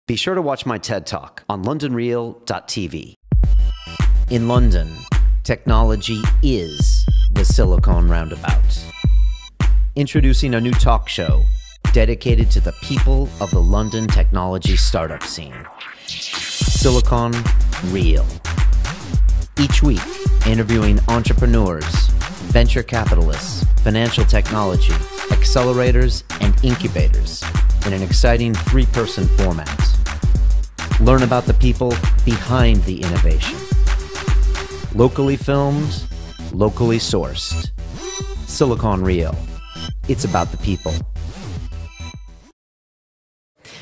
Be sure to watch my TED Talk on londonreal.tv. In London, technology is the Silicon Roundabout. Introducing a new talk show dedicated to the people of the London technology startup scene. Silicon Real. Each week, interviewing entrepreneurs, venture capitalists, financial technology, accelerators, and incubators in an exciting three-person format. Learn about the people behind the innovation. Locally filmed, locally sourced. Silicon Real. It's about the people.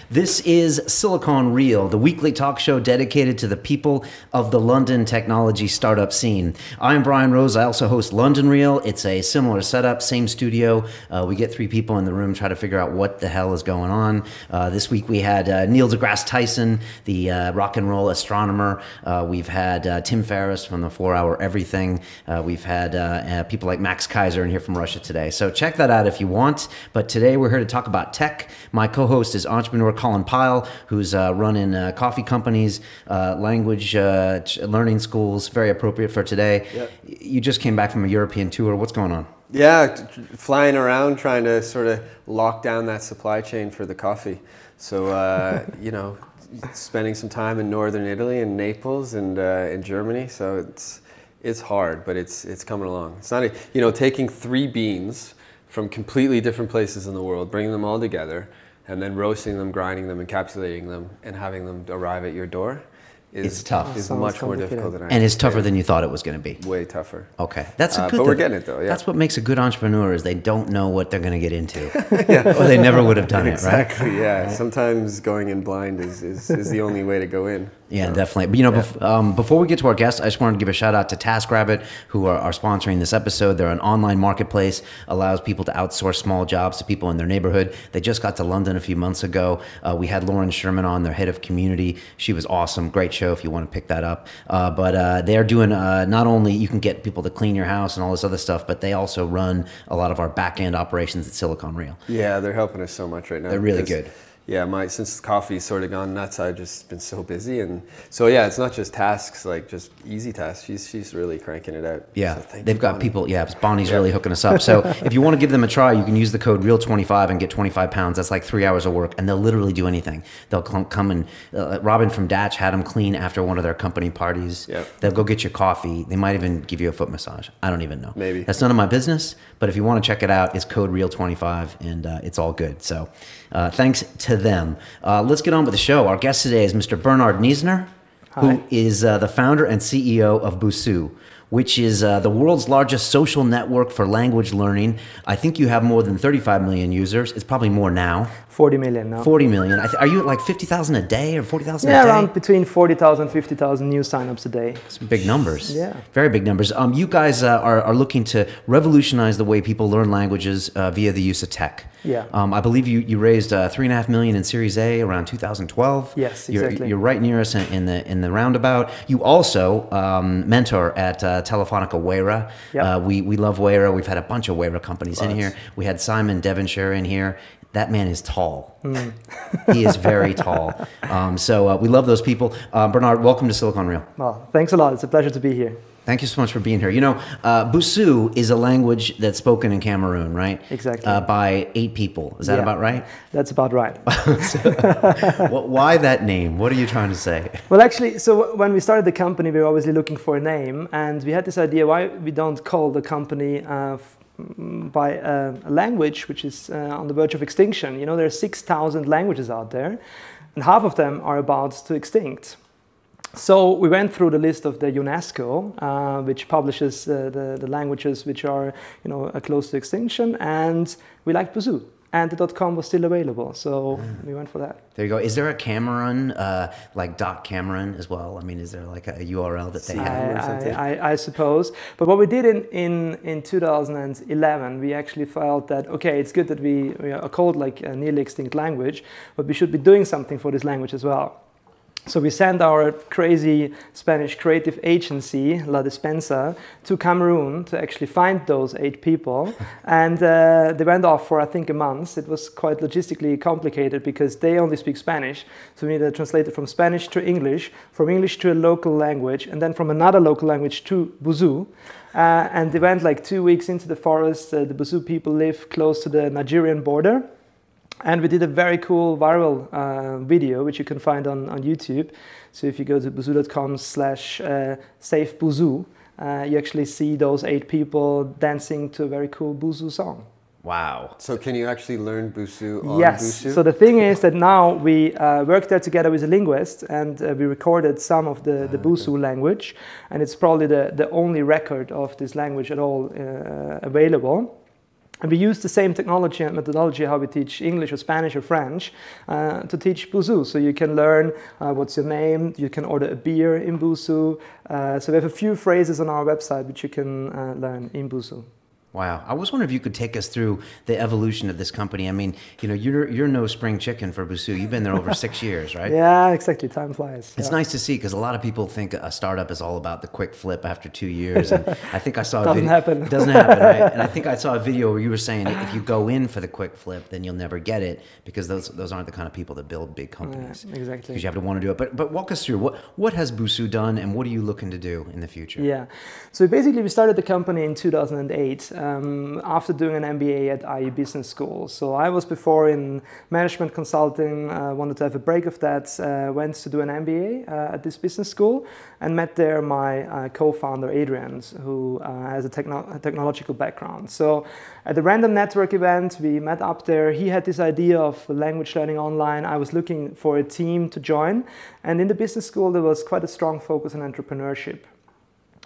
This is Silicon Real, the weekly talk show dedicated to the people of the London technology startup scene. I'm Brian Rose. I also host London Real. It's a similar setup, same studio. We get three people in the room, try to figure out what the hell is going on. This week we had Neil deGrasse Tyson, the rock and roll astronomer. We've had Tim Ferriss from the 4-Hour Everything. We've had people like Max Kaiser in here from Russia today. So check that out if you want. But today we're here to talk about tech. My co-host is entrepreneur Colin Pyle, who's running coffee companies, language learning schools, very appropriate for today. Yep. You just came back from a European tour. What's going on? Yeah, flying around trying to sort of lock down that supply chain for the coffee. So, you know, spending some time in northern Italy and Naples and in Germany. So it's hard, but it's coming along. It's not, you know, taking 3 beans from completely different places in the world, bringing them all together, and then roasting them, grinding them, encapsulating them, and having them arrive at your door is tough. Is much more difficult than I and it's tougher than you thought it was going to be. Way tougher. Okay, that's a good. But we're getting it though. Yeah. That's what makes a good entrepreneur is they don't know what they're going to get into, yeah. Or they never would have done exactly, it, right? Yeah. Sometimes going in blind is the only way to go in. Yeah, so, definitely. But you know, before we get to our guests, I just wanted to give a shout out to TaskRabbit, who are sponsoring this episode. They're an online marketplace, allows people to outsource small jobs to people in their neighborhood. They just got to London a few months ago. We had Lauren Sherman on, their head of community. She was awesome. Great show if you want to pick that up. But they're doing, not only you can get people to clean your house and all this other stuff, but they also run a lot of our back-end operations at Silicon Real. Yeah, they're helping us so much right now. They're really good. Yeah, since coffee's sort of gone nuts, I've just been so busy, and so yeah, it's not just tasks, like just easy tasks. She's really cranking it out. Yeah, so they've got people. Yeah, Bonnie's really hooking us up. So if you want to give them a try, you can use the code REAL25 and get 25 pounds. That's like 3 hours of work, and they'll literally do anything. They'll come and Robin from Datch had them clean after one of their company parties. Yep. They'll go get you coffee. They might even give you a foot massage. I don't even know. Maybe that's none of my business. But if you want to check it out, it's code REAL25, and it's all good. So thanks to them. Let's get on with the show. Our guest today is Mr. Bernhard Niesner, who is the founder and CEO of Busuu, which is the world's largest social network for language learning. I think you have more than 35 million users. It's probably more now. 40 million now. 40 million. Are you at like 50,000 a day or 40,000 a day? Yeah, around between 40,000 and 50,000 new signups a day. Some big numbers. Yeah. Very big numbers. You guys are looking to revolutionize the way people learn languages via the use of tech. Yeah. I believe you raised $3.5 million in Series A around 2012. Yes, exactly. You're right near us in the Roundabout. You also mentor at Telefonica Wayra. Yep. We love Wayra. We've had a bunch of Wayra companies in here. We had Simon Devonshire in here. That man is tall. He is very tall. So we love those people. Bernhard, welcome to Silicon Real. Well, thanks a lot. It's a pleasure to be here. Thank you so much for being here. You know, Busuu is a language that's spoken in Cameroon, right? Exactly. By 8 people. Is that about right? That's about right. Why that name? What are you trying to say? Well, actually, so when we started the company, we were obviously looking for a name, and we had this idea why we don't call the company by a language which is on the verge of extinction. You know, there are 6,000 languages out there, and half of them are about to extinct. So we went through the list of the UNESCO, which publishes the languages which are, you know, close to extinction, and we liked Busuu. And the .com was still available, so we went for that. There you go. Is there a Cameron, like .Cameron as well? I mean, is there like a URL that they have or something? I suppose. But what we did in 2011, we actually felt that, okay, it's good that we are called like a nearly extinct language, but we should be doing something for this language as well. So we sent our crazy Spanish creative agency, La Despensa, to Cameroon to actually find those 8 people. And they went off for, I think, a month. It was quite logistically complicated because they only speak Spanish. So we needed to translate it from Spanish to English, from English to a local language, and then from another local language to Busuu. And they went like 2 weeks into the forest. The Busuu people live close to the Nigerian border. And we did a very cool viral video, which you can find on YouTube. So if you go to busuu.com/save Busuu, you actually see those 8 people dancing to a very cool Busuu song. Wow. So can you actually learn Busuu on Yes. Busuu? So the thing is that now we work there together with a linguist, and we recorded some of the Busuu language. And it's probably the only record of this language at all available. And we use the same technology and methodology how we teach English or Spanish or French to teach Busuu. So you can learn what's your name, you can order a beer in Busuu. So we have a few phrases on our website which you can learn in Busuu. Wow. I was wondering if you could take us through the evolution of this company. I mean, you know, you're no spring chicken for Busuu. You've been there over 6 years, right? Yeah, exactly. Time flies. It's nice to see, because a lot of people think a startup is all about the quick flip after 2 years. And I think I saw a video. Happen. It doesn't happen, right? And I think I saw a video where you were saying if you go in for the quick flip, then you'll never get it, because those aren't the kind of people that build big companies. Yeah, exactly. Because you have to want to do it. But walk us through, what has Busuu done, and what are you looking to do in the future? Yeah. So basically we started the company in 2008. After doing an MBA at IE Business School. So I was before in management consulting, wanted to have a break of that, went to do an MBA at this business school, and met there my co-founder Adrian, who has a technological background. So at the Random Network event, we met up there. He had this idea of language learning online. I was looking for a team to join. And in the business school, there was quite a strong focus on entrepreneurship.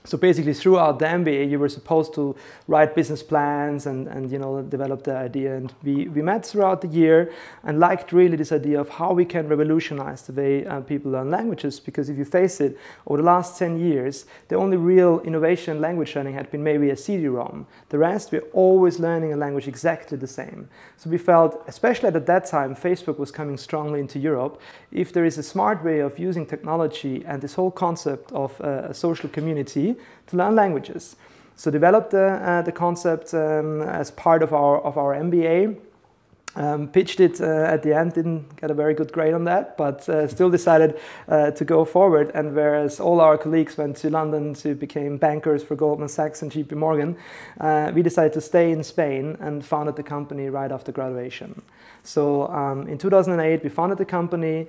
So basically, throughout the MBA, you were supposed to write business plans and you know, develop the idea. And we met throughout the year and liked really this idea of how we can revolutionize the way people learn languages. Because if you face it, over the last 10 years, the only real innovation in language learning had been maybe a CD-ROM. The rest, we're always learning a language exactly the same. So we felt, especially at that time, Facebook was coming strongly into Europe. If there is a smart way of using technology and this whole concept of a social community to learn languages. So developed the concept as part of our MBA. Pitched it at the end, didn't get a very good grade on that, but still decided to go forward. And whereas all our colleagues went to London to become bankers for Goldman Sachs and JP Morgan, we decided to stay in Spain and founded the company right after graduation. So in 2008, we founded the company.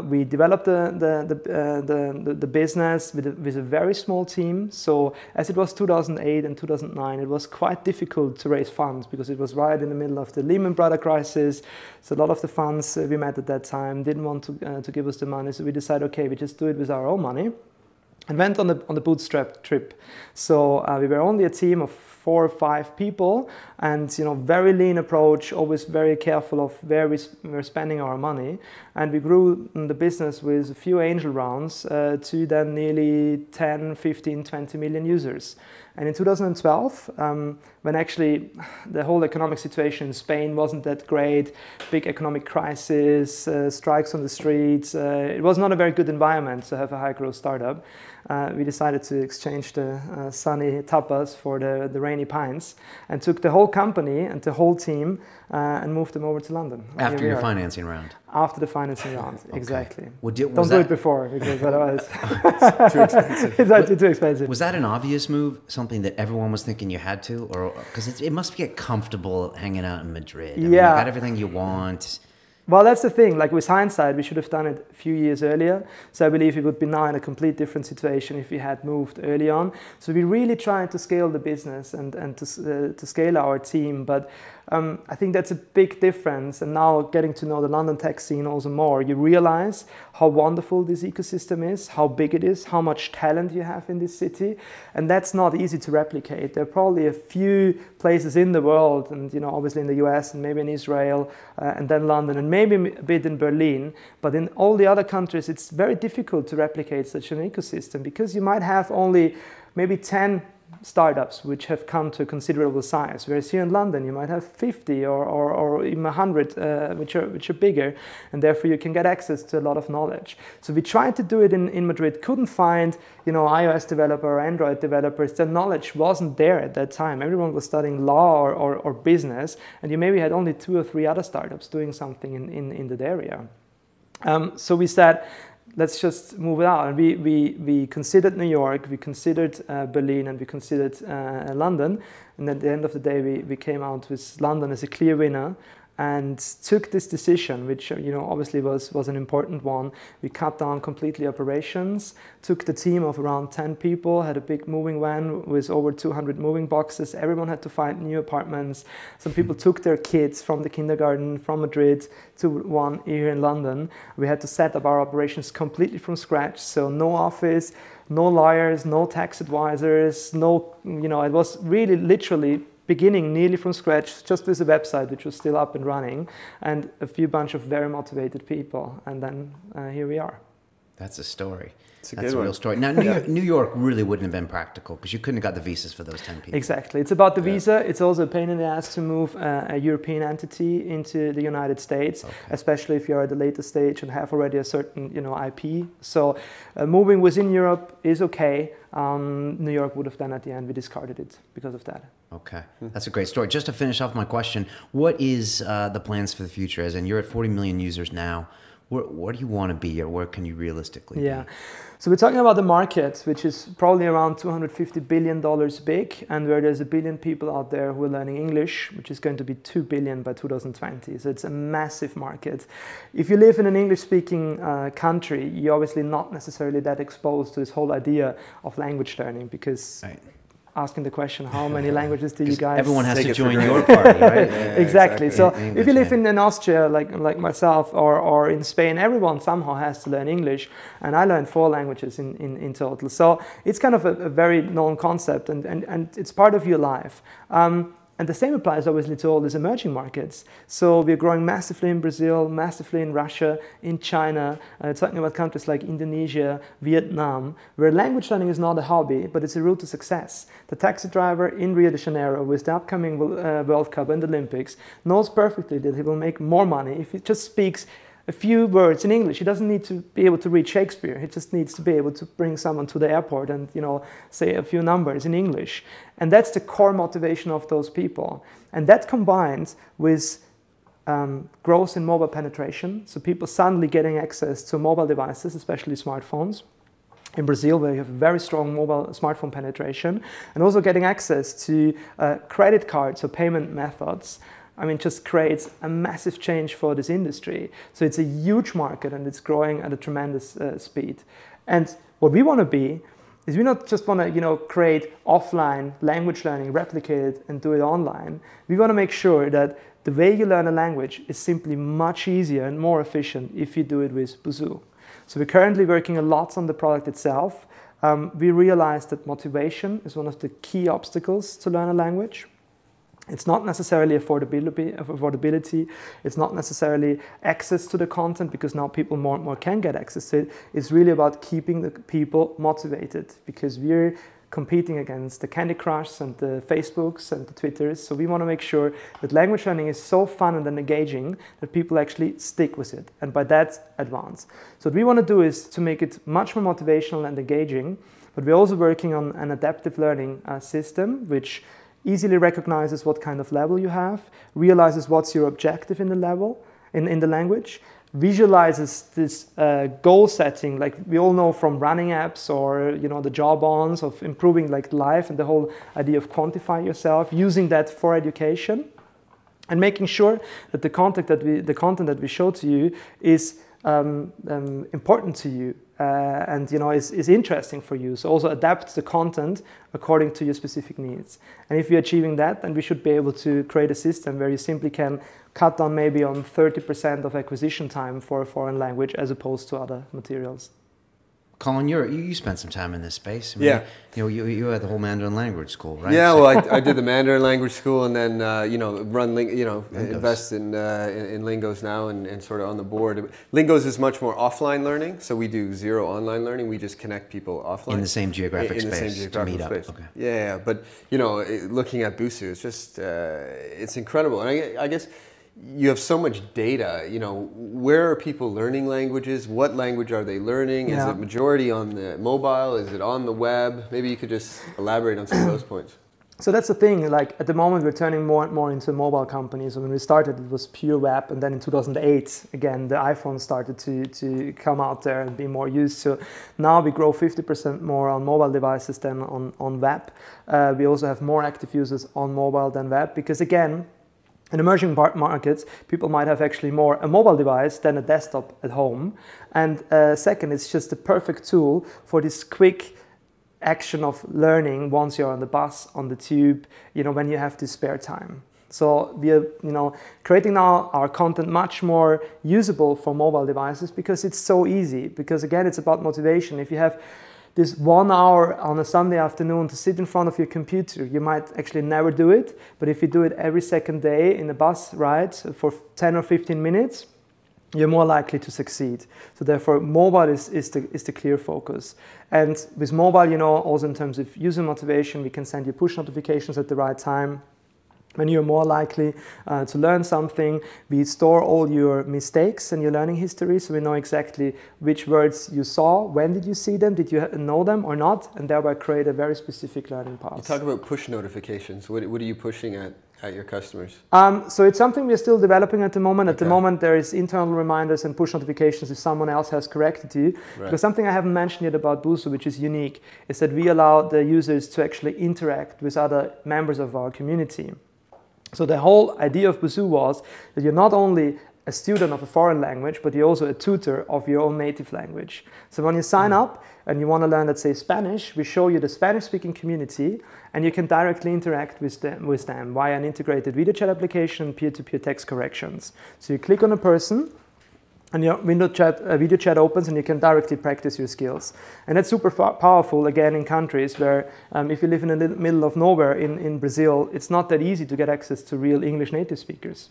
We developed the business with a very small team. So as it was 2008 and 2009, it was quite difficult to raise funds because it was right in the middle of the Lehman Brothers crisis. So a lot of the funds we met at that time didn't want to give us the money. So we decided, okay, we just do it with our own money, and went on the bootstrap trip. So we were only a team of 4 or 5 people, and you know, very lean approach, always very careful of where we're spending our money. And we grew the business with a few angel rounds to then nearly 10, 15, 20 million users. And in 2012, when actually the whole economic situation in Spain wasn't that great, big economic crisis, strikes on the streets, it was not a very good environment to have a high-growth startup. We decided to exchange the sunny tapas for the rainy pines, and took the whole company and the whole team and moved them over to London. After your financing round? After the financing round, Okay. exactly. Well, Don't do it before, because otherwise It's too expensive. it's actually too expensive. Was that an obvious move? Something that everyone was thinking you had to? Or because it must get comfortable hanging out in Madrid. I mean, Yeah. you got everything you want. Well, that's the thing. Like with hindsight, we should have done it a few years earlier. So I believe we would be now in a complete different situation if we had moved early on. So we really tried to scale the business and to scale our team. But I think that's a big difference. And now getting to know the London tech scene also more, you realize how wonderful this ecosystem is, how big it is, how much talent you have in this city. And that's not easy to replicate. There are probably a few places in the world, and you know, obviously in the US and maybe in Israel and then London and maybe a bit in Berlin. But in all the other countries, it's very difficult to replicate such an ecosystem because you might have only maybe 10 startups which have come to a considerable size, whereas here in London you might have 50 or even 100 which are bigger, and therefore you can get access to a lot of knowledge. So we tried to do it in Madrid, couldn't find, you know, iOS developer or Android developers. The knowledge wasn't there at that time. Everyone was studying law or business, and you maybe had only 2 or 3 other startups doing something in that area. So we said, let's just move it out. And we considered New York, we considered Berlin, and we considered London. And at the end of the day, we came out with London as a clear winner, and took this decision, which, you know, obviously was an important one. We cut down completely operations, took the team of around 10 people, had a big moving van with over 200 moving boxes. Everyone had to find new apartments. Some people took their kids from the kindergarten from Madrid to one here in London. We had to set up our operations completely from scratch, so no office, no lawyers, no tax advisors, no, you know, it was really literally beginning nearly from scratch, just with a website which was still up and running, and a few bunch of very motivated people, and then here we are. That's a story. That's a real story. Now, New York really wouldn't have been practical because you couldn't have got the visas for those 10 people. Exactly. It's about the visa. It's also a pain in the ass to move a European entity into the United States, especially if you're at the later stage and have already a certain, you know, IP. So moving within Europe is okay. New York would have done at the end. We discarded it because of that. Okay, that's a great story. Just to finish off my question, what is the plans for the future? As in, you're at 40 million users now. Where do you want to be, or where can you realistically be? So we're talking about the market, which is probably around $250 billion big, and where there's 1 billion people out there who are learning English, which is going to be 2 billion by 2020. So it's a massive market. If you live in an English-speaking country, you're obviously not necessarily that exposed to this whole idea of language learning, because asking the question, how many languages do you guys... Everyone has to join your party, right? Exactly. So if you live in Austria, like myself, or in Spain, everyone somehow has to learn English. And I learned 4 languages in total. So it's kind of a very known concept, and it's part of your life. And the same applies obviously to all these emerging markets. So we're growing massively in Brazil, massively in Russia, in China, talking about countries like Indonesia, Vietnam, where language learning is not a hobby, but it's a route to success. The taxi driver in Rio de Janeiro with the upcoming World Cup and Olympics knows perfectly that he will make more money if he just speaks a few words in English. He doesn't need to be able to read Shakespeare. He just needs to be able to bring someone to the airport and, you know, say a few numbers in English. And that's the core motivation of those people. And that combines with growth in mobile penetration. So people suddenly getting access to mobile devices, especially smartphones. In Brazil, where you have very strong mobile smartphone penetration, and also getting access to credit cards or payment methods. I mean, just creates a massive change for this industry. So it's a huge market, and it's growing at a tremendous speed. And what we want to be is we not just want to, you know, create offline language learning, replicate it, and do it online. We want to make sure that the way you learn a language is simply much easier and more efficient if you do it with Busuu. So we're currently working a lot on the product itself. We realized that motivation is one of the key obstacles to learn a language. It's not necessarily affordability, it's not necessarily access to the content, because now people more and more can get access to it. It's really about keeping the people motivated, because we're competing against the Candy Crush and the Facebooks and the Twitters. So we want to make sure that language learning is so fun and engaging that people actually stick with it, and by that advance. So what we want to do is to make it much more motivational and engaging, but we're also working on an adaptive learning system, which easily recognizes what kind of level you have, realizes what's your objective in the level, in the language, visualizes this goal setting, like we all know from running apps or, you know, the job-ons of improving like life, and the whole idea of quantify yourself, using that for education, and making sure that the content that we show to you is important to you. And, you know, is interesting for you. So also adapt the content according to your specific needs. And if you're achieving that, then we should be able to create a system where you simply can cut down maybe on 30% of acquisition time for a foreign language as opposed to other materials. Colin, you spent some time in this space. I mean, Yeah. You had the whole Mandarin language school, right? Yeah, well, I did the Mandarin language school, and then invest in Lingos now, and sort of on the board. Lingos is much more offline learning, so we do zero online learning. We just connect people offline in the same geographic space. In the same geographic space. Okay. Yeah, but looking at Busuu, it's just it's incredible, and I guess. You have so much data, where are people learning languages? What language are they learning? Is it majority on the mobile? Is it on the web? Maybe you could just elaborate on some of those points. So that's the thing, like at the moment we're turning more and more into a mobile company. So when we started it was pure web, and then in 2008, again, the iPhone started to come out there and be more used. So now we grow 50% more on mobile devices than on web. We also have more active users on mobile than web, because again, in emerging markets, people might have actually more a mobile device than a desktop at home. And second, it's just the perfect tool for this quick action of learning once you're on the bus, on the tube, when you have this spare time. So we are, creating now our content much more usable for mobile devices, because it's so easy. Because again, it's about motivation. If you have this 1 hour on a Sunday afternoon to sit in front of your computer, you might actually never do it. But if you do it every second day in a bus ride for 10 or 15 minutes, you're more likely to succeed. So therefore, mobile is the clear focus. And with mobile, also in terms of user motivation, we can send you push notifications at the right time when you're more likely to learn something. We store all your mistakes and your learning history, so we know exactly which words you saw, when did you see them, did you know them or not, and thereby create a very specific learning path. You talk about push notifications. What are you pushing at your customers? So it's something we're still developing at the moment. At the moment, there is internal reminders and push notifications if someone else has corrected you. Right. Because something I haven't mentioned yet about Busuu, which is unique, is that we allow the users to actually interact with other members of our community. So the whole idea of Busuu was that you're not only a student of a foreign language, but you're also a tutor of your own native language. So when you sign up and you want to learn, let's say, Spanish, we show you the Spanish-speaking community, and you can directly interact with them via an integrated video chat application and peer-to-peer text corrections. So you click on a person, and your video chat opens, and you can directly practice your skills. And that's super powerful, again, in countries where if you live in the middle of nowhere in Brazil, it's not that easy to get access to real English native speakers.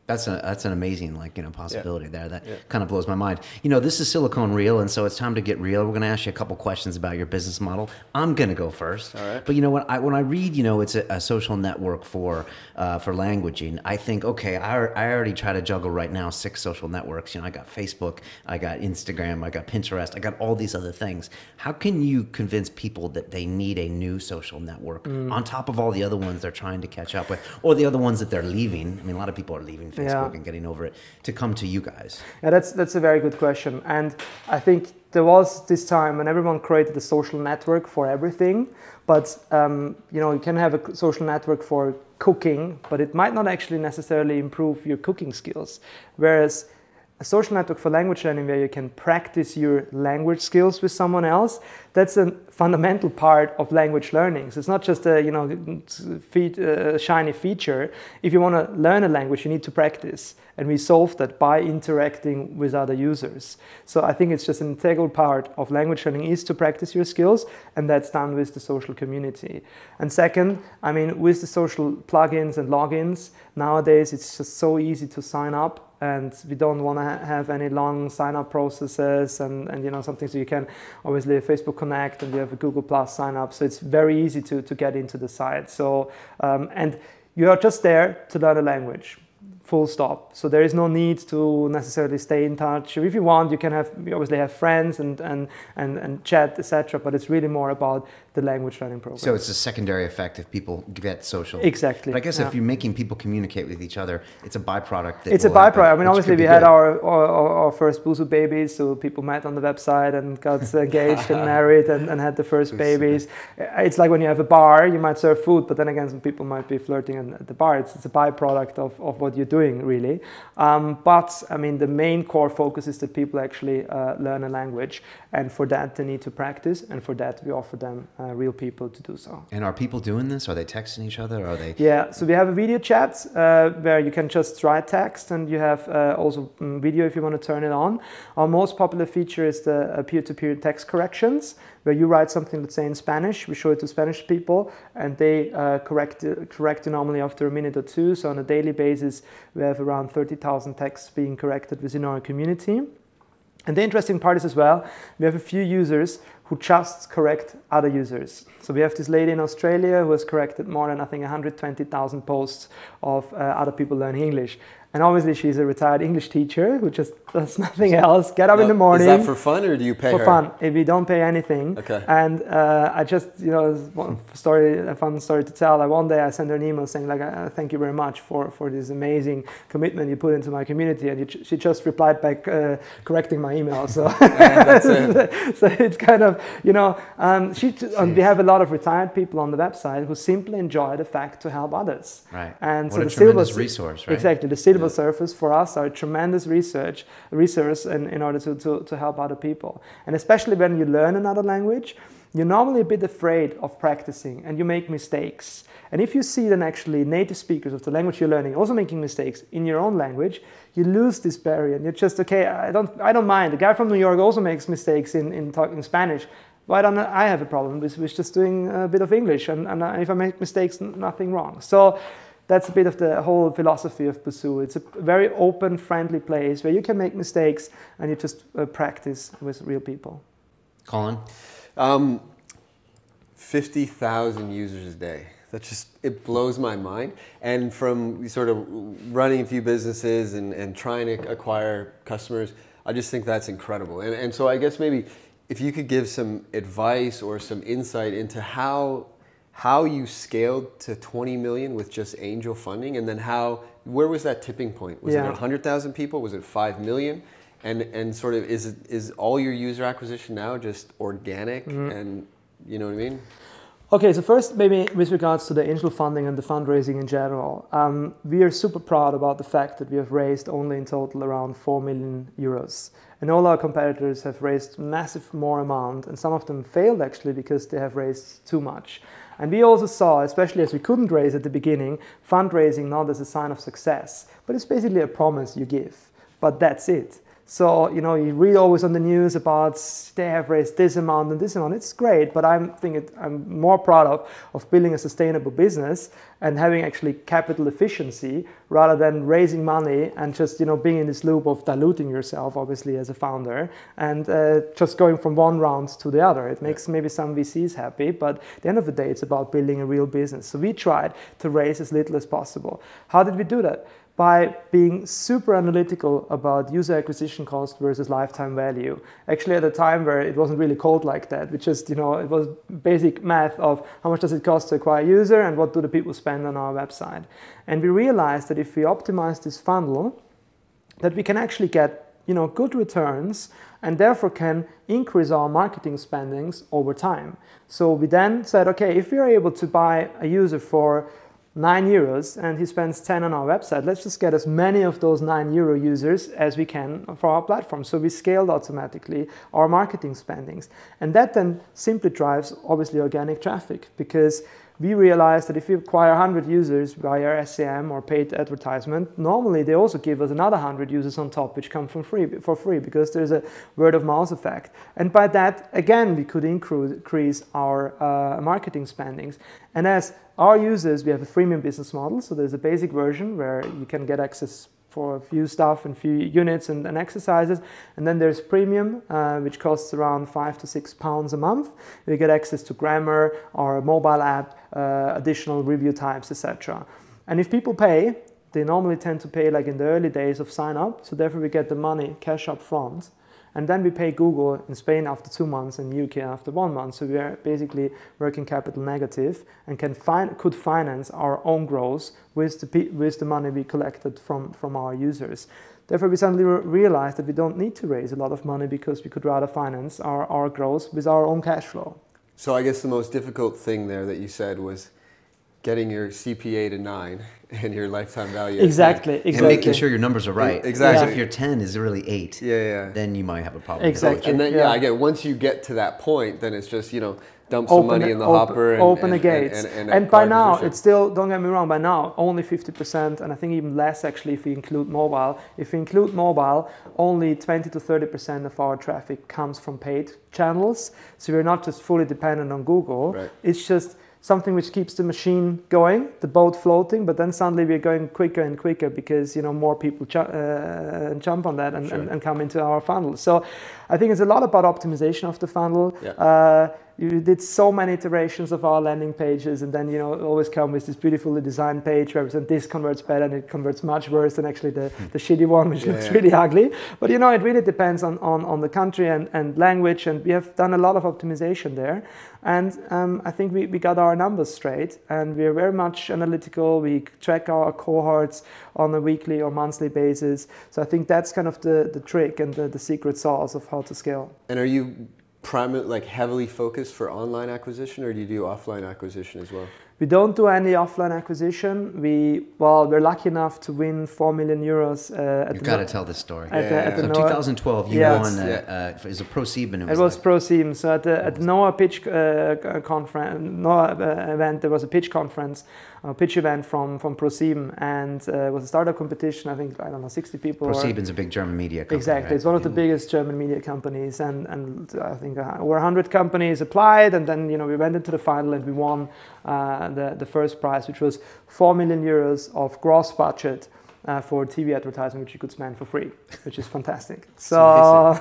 That's an amazing possibility there. That kind of blows my mind. This is Silicon Real, and so it's time to get real. We're going to ask you a couple questions about your business model. I'm going to go first. All right. But when I read, it's a social network for languaging, I think, okay, I already try to juggle right now 6 social networks. I got Facebook, I got Instagram, I got Pinterest, I got all these other things. How can you convince people that they need a new social network on top of all the other ones they're trying to catch up with, or the other ones that they're leaving? I mean, a lot of people are leaving Facebook and getting over it to come to you guys. Yeah, that's a very good question. And I think there was this time when everyone created a social network for everything, but you can have a social network for cooking, but it might not actually necessarily improve your cooking skills. Whereas a social network for language learning, where you can practice your language skills with someone else, that's a fundamental part of language learning. So it's not just a shiny feature. If you want to learn a language, you need to practice. And we solve that by interacting with other users. So I think it's just an integral part of language learning is to practice your skills, and that's done with the social community. And second, with the social plugins and logins, nowadays it's just so easy to sign up. And we don't want to have any long sign-up processes and something. So you can obviously Facebook Connect, and you have a Google Plus sign-up. So it's very easy to get into the site. So and you are just there to learn a language, full stop. So there is no need to necessarily stay in touch. If you want, you obviously have friends and chat, etc. But it's really more about the language learning program. So it's a secondary effect if people get social. Exactly. But I guess if you're making people communicate with each other, it's a byproduct. It's a byproduct. Obviously we had our first Busuu babies, so people met on the website and got engaged and married and had the first babies. It's like when you have a bar, you might serve food, but then again, some people might be flirting at the bar. It's a byproduct of what you're doing, really. But the main core focus is that people actually learn a language, and for that they need to practice, and for that we offer them real people to do so. And are people doing this? Are they texting each other? Are they? Yeah, so we have a video chat where you can just write text, and you have also video if you want to turn it on. Our most popular feature is the peer-to-peer text corrections, where you write something, let's say in Spanish, we show it to Spanish people, and they correct it normally after a minute or two. So on a daily basis, we have around 30,000 texts being corrected within our community. And the interesting part is as well, we have a few users who just correct other users. So we have this lady in Australia who has corrected more than, I think, 120,000 posts of other people learning English. And obviously she's a retired English teacher who just does nothing else. Get up in the morning. Is that for fun, or do you pay her? For fun. If we don't pay anything. Okay. And I just, a fun story to tell. Like one day I sent her an email saying, like, thank you very much for this amazing commitment you put into my community. And she just replied back correcting my email. So, that's it. So it's kind of, we have a lot of retired people on the website who simply enjoy the fact to help others. Right. And what so a the tremendous resource, right? Exactly. The silver surfers for us are a tremendous resource in order to help other people. And especially when you learn another language, you're normally a bit afraid of practicing and you make mistakes. And if you see then actually native speakers of the language you're learning also making mistakes in your own language, you lose this barrier and you're just, okay, I don't mind. The guy from New York also makes mistakes in talking Spanish. Why don't I have a problem with just doing a bit of English? And if I make mistakes, nothing wrong. So that's a bit of the whole philosophy of Busuu. It's a very open, friendly place where you can make mistakes and you just practice with real people. Colin? 50,000 users a day. It blows my mind. And from sort of running a few businesses and trying to acquire customers, I just think that's incredible. And so I guess maybe if you could give some advice or some insight into how you scaled to 20 million with just angel funding, and then where was that tipping point? Was it 100,000 people? Was it 5 million? And sort of is all your user acquisition now just organic? And you know what I mean? Okay, so first maybe with regards to the angel funding and the fundraising in general, we are super proud about the fact that we have raised only in total around 4 million euros. And all our competitors have raised massive more amount, and some of them failed actually because they have raised too much. And we also saw, especially as we couldn't raise at the beginning, fundraising not as a sign of success, but it's basically a promise you give, but that's it. So, you read always on the news about they have raised this amount and this amount. It's great, but I'm more proud of building a sustainable business and having actually capital efficiency rather than raising money and just, being in this loop of diluting yourself, obviously, as a founder and just going from one round to the other. It makes maybe some VCs happy, but at the end of the day, it's about building a real business. So we tried to raise as little as possible. How did we do that? By being super analytical about user acquisition cost versus lifetime value. Actually, at a time where it wasn't really called like that, we just, it was basic math of how much does it cost to acquire a user and what do the people spend on our website. And we realized that if we optimize this funnel, that we can actually get, good returns and therefore can increase our marketing spendings over time. So we then said, okay, if we are able to buy a user for €9 and he spends 10 on our website, let's just get as many of those €9 users as we can for our platform. So we scaled automatically our marketing spendings. And that then simply drives obviously organic traffic, because we realized that if we acquire 100 users via SEM or paid advertisement, normally they also give us another 100 users on top, which come for free, because there's a word of mouth effect. And by that, again, we could increase our marketing spendings. And as our users, we have a freemium business model. So there's a basic version where you can get access for a few stuff and few units and exercises. And then there's premium, which costs around £5 to £6 a month. You get access to grammar, our mobile app, additional review types, etc. And if people pay, they normally tend to pay like in the early days of sign up. So therefore we get the money cash up front. And then we pay Google in Spain after 2 months and UK after 1 month. So we are basically working capital negative and could finance our own growth with the money we collected from our users. Therefore, we suddenly realized that we don't need to raise a lot of money, because we could rather finance our growth with our own cash flow. So I guess the most difficult thing there that you said was getting your CPA to 9 and your lifetime value. Exactly, exactly. And making sure your numbers are right. Exactly. Because if your 10 is really 8, then you might have a problem. Exactly. And then, I get, once you get to that point, then it's just, you know, dump some money in the hopper and open the gates. And by now, it's still, don't get me wrong, by now, only 50%, and I think even less actually if you include mobile. If you include mobile, only 20 to 30% of our traffic comes from paid channels. So we're not just fully dependent on Google. Right. It's just something which keeps the machine going, the boat floating, but then suddenly we're going quicker and quicker because, you know, more people jump on that and come into our funnel. So I think it's a lot about optimization of the funnel. You did so many iterations of our landing pages, and then, you know, always come with this beautifully designed page where this converts better and it converts much worse than actually the shitty one, which looks really ugly. But, you know, it really depends on the country and language, and we have done a lot of optimization there. And I think we got our numbers straight, and we're very much analytical. We track our cohorts on a weekly or monthly basis. So I think that's kind of the trick and the secret sauce of how to scale. And are you like heavily focused for online acquisition, or do you do offline acquisition as well? We don't do any offline acquisition. We're lucky enough to win 4 million euros. You've got to tell this story. So 2012, you won is a ProSieben. It was ProSieben. So at the NOAA pitch conference, NOAA event, there was a pitch conference, a pitch event from ProSieben, and it was a startup competition. I think, I don't know, 60 people. ProSieben's a big German media company. Exactly, right? It's one of the biggest German media companies, and I think over 100 companies applied, and then, you know, we went into the final and we won the first prize, which was 4 million euros of gross budget for TV advertising, which you could spend for free, which is fantastic. So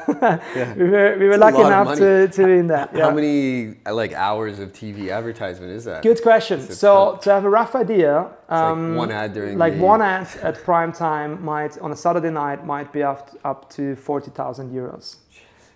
we were lucky enough to win that. How many like hours of TV advertisement is that? Good question. So to have a rough idea, like one ad during one ad at prime time might, on a Saturday night, might be up to 40,000 euros.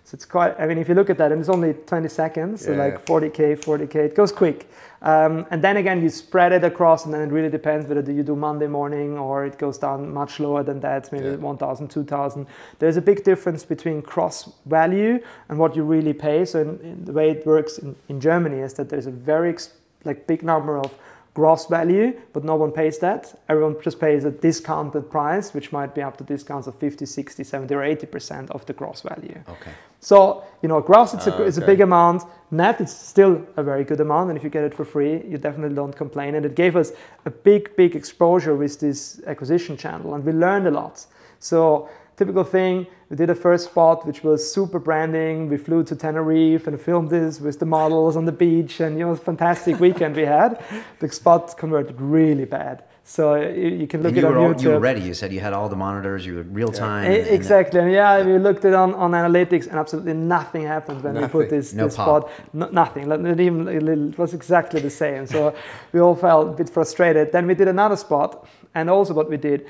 So it's quite, I mean, if you look at that, and it's only 20 seconds, so like 40K, it goes quick. And then again, you spread it across, and then it really depends whether you do Monday morning or it goes down much lower than that, maybe 1,000, 2,000. There's a big difference between cross value and what you really pay. So in the way it works in Germany is that there's a very big number of gross value, but no one pays that. Everyone just pays a discounted price, which might be up to discounts of 50, 60, 70, or 80% of the gross value. Okay. So, you know, gross, it's a big amount. Net, it's still a very good amount. And if you get it for free, you definitely don't complain. And it gave us a big exposure with this acquisition channel. And we learned a lot. So, typical thing, we did a first spot, which was super branding. We flew to Tenerife and filmed this with the models on the beach. And, you know, it was a fantastic weekend we had. The spot converted really bad. So you can look at it on YouTube. You were ready. You said you had all the monitors. You were real time. Exactly. And we looked at it on analytics, and absolutely nothing happened when we put this spot. Nothing. It was exactly the same. So we all felt a bit frustrated. Then we did another spot. And also what we did,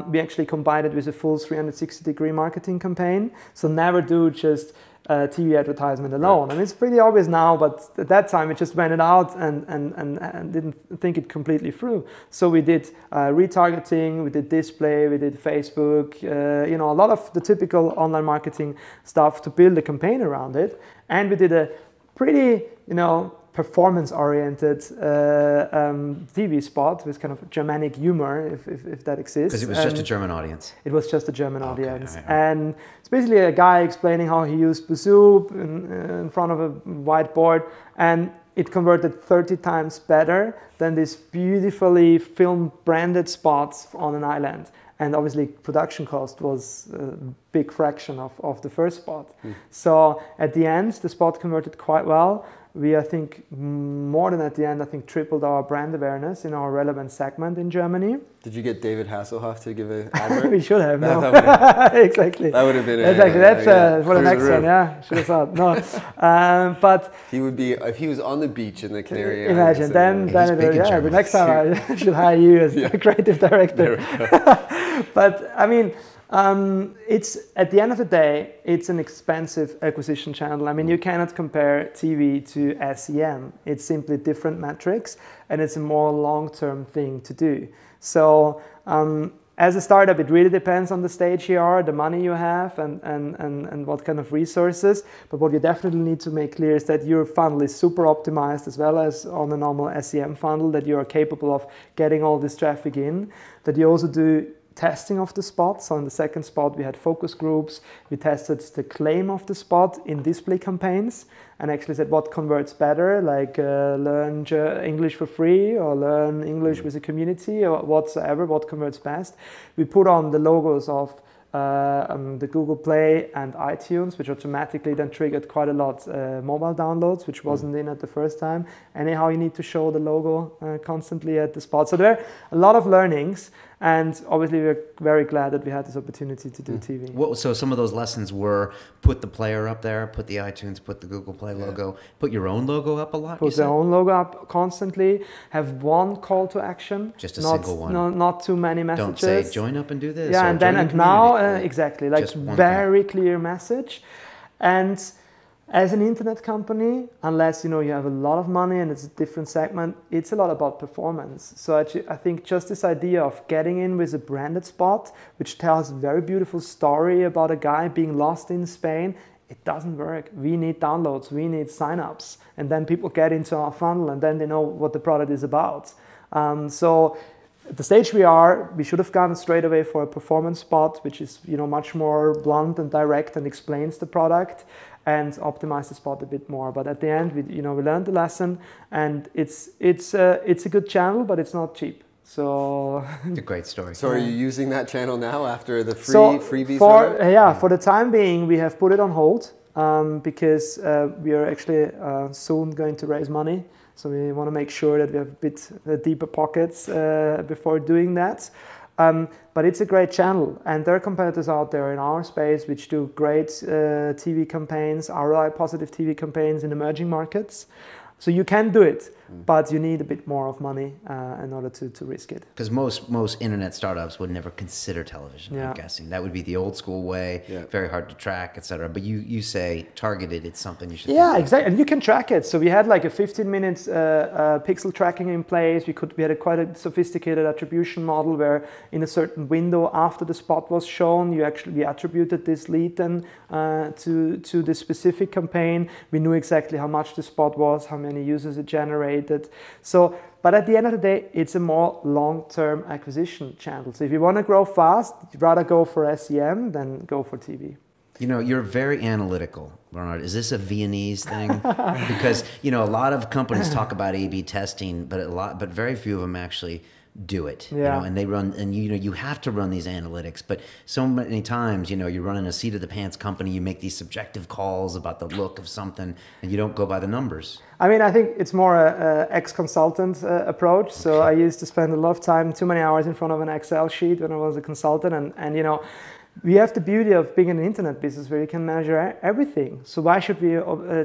we actually combined it with a full 360-degree marketing campaign. So never do just TV advertisement alone. I mean, it's pretty obvious now, but at that time we just went it out and didn't think it completely through. So we did retargeting, we did display, we did Facebook, you know, a lot of the typical online marketing stuff to build a campaign around it. And we did a pretty, you know, performance-oriented TV spot with kind of Germanic humor, if that exists. Because it was just a German audience. It was just a German audience. Right. And it's basically a guy explaining how he used Busuu in front of a whiteboard, and it converted 30 times better than these beautifully filmed branded spots on an island. And obviously production cost was a big fraction of the first spot. So at the end, the spot converted quite well. We, I think, more than at the end, I think, tripled our brand awareness in our relevant segment in Germany. Did you get David Hasselhoff to give an advert? We should have, no. Exactly. That would have been that's for the next one, yeah. Should have thought, no. But he would be, if he was on the beach in the Canary Islands. Imagine, then the next time I should hire you as the creative director. But, I mean, it's, at the end of the day, it's an expensive acquisition channel. I mean, you cannot compare TV to SEM. It's simply different metrics, and it's a more long-term thing to do. So as a startup, it really depends on the stage you are, the money you have, and what kind of resources. But what you definitely need to make clear is that your funnel is super optimized, as well as on a normal SEM funnel, that you are capable of getting all this traffic in, that you also do testing of the spot. So in the second spot, we had focus groups. We tested the claim of the spot in display campaigns and actually said what converts better, like learn English for free or learn English with a community or whatsoever, what converts best. We put on the logos of the Google Play and iTunes, which automatically then triggered quite a lot mobile downloads, which wasn't in at the first time. Anyhow, you need to show the logo constantly at the spot. So there are a lot of learnings, and obviously we're very glad that we had this opportunity to do TV. Well, so some of those lessons were put the player up there, put the iTunes, put the Google Play logo, put your own logo up a lot. Put their own logo up constantly, have one call to action. Just a single one. Not too many messages. Don't say join up and do this. Yeah, or and then join and the now, community. exactly, like Just one very clear message. And as an internet company, unless you have a lot of money and it's a different segment, it's a lot about performance. So actually, I think just this idea of getting in with a branded spot, which tells a very beautiful story about a guy being lost in Spain, it doesn't work. We need downloads, we need signups, and then people get into our funnel and then they know what the product is about. So at the stage we are, we should have gone straight away for a performance spot, which is much more blunt and direct and explains the product, and optimize the spot a bit more. But at the end, we learned the lesson, and it's a good channel, but it's not cheap. So it's a great story. So are you using that channel now after the freebies? For the time being, we have put it on hold because we are actually soon going to raise money. So we want to make sure that we have a bit deeper pockets before doing that. But it's a great channel, and there are competitors out there in our space which do great TV campaigns, ROI positive TV campaigns in emerging markets. So you can do it, but you need a bit more of money in order to risk it. Because most internet startups would never consider television, I'm guessing. That would be the old school way, very hard to track, etc. But you say targeted, it's something you should think exactly. And you can track it. So we had like a 15-minute pixel tracking in place. We had quite a sophisticated attribution model where in a certain window after the spot was shown, we attributed this lead then to this specific campaign. We knew exactly how much the spot was, how many users it generated. So, but at the end of the day, it's a more long-term acquisition channel. So if you want to grow fast, you'd rather go for SEM than go for TV. You're very analytical, Bernhard. Is this a Viennese thing? Because a lot of companies talk about A/B testing, but very few of them actually do it. And they run, and you have to run these analytics. But so many times, you're running a seat of the pants company. You make these subjective calls about the look of something, and you don't go by the numbers. I mean, I think it's more a ex-consultant approach. So I used to spend a lot of time, too many hours in front of an Excel sheet when I was a consultant, and we have the beauty of being in an internet business where you can measure everything. So why should we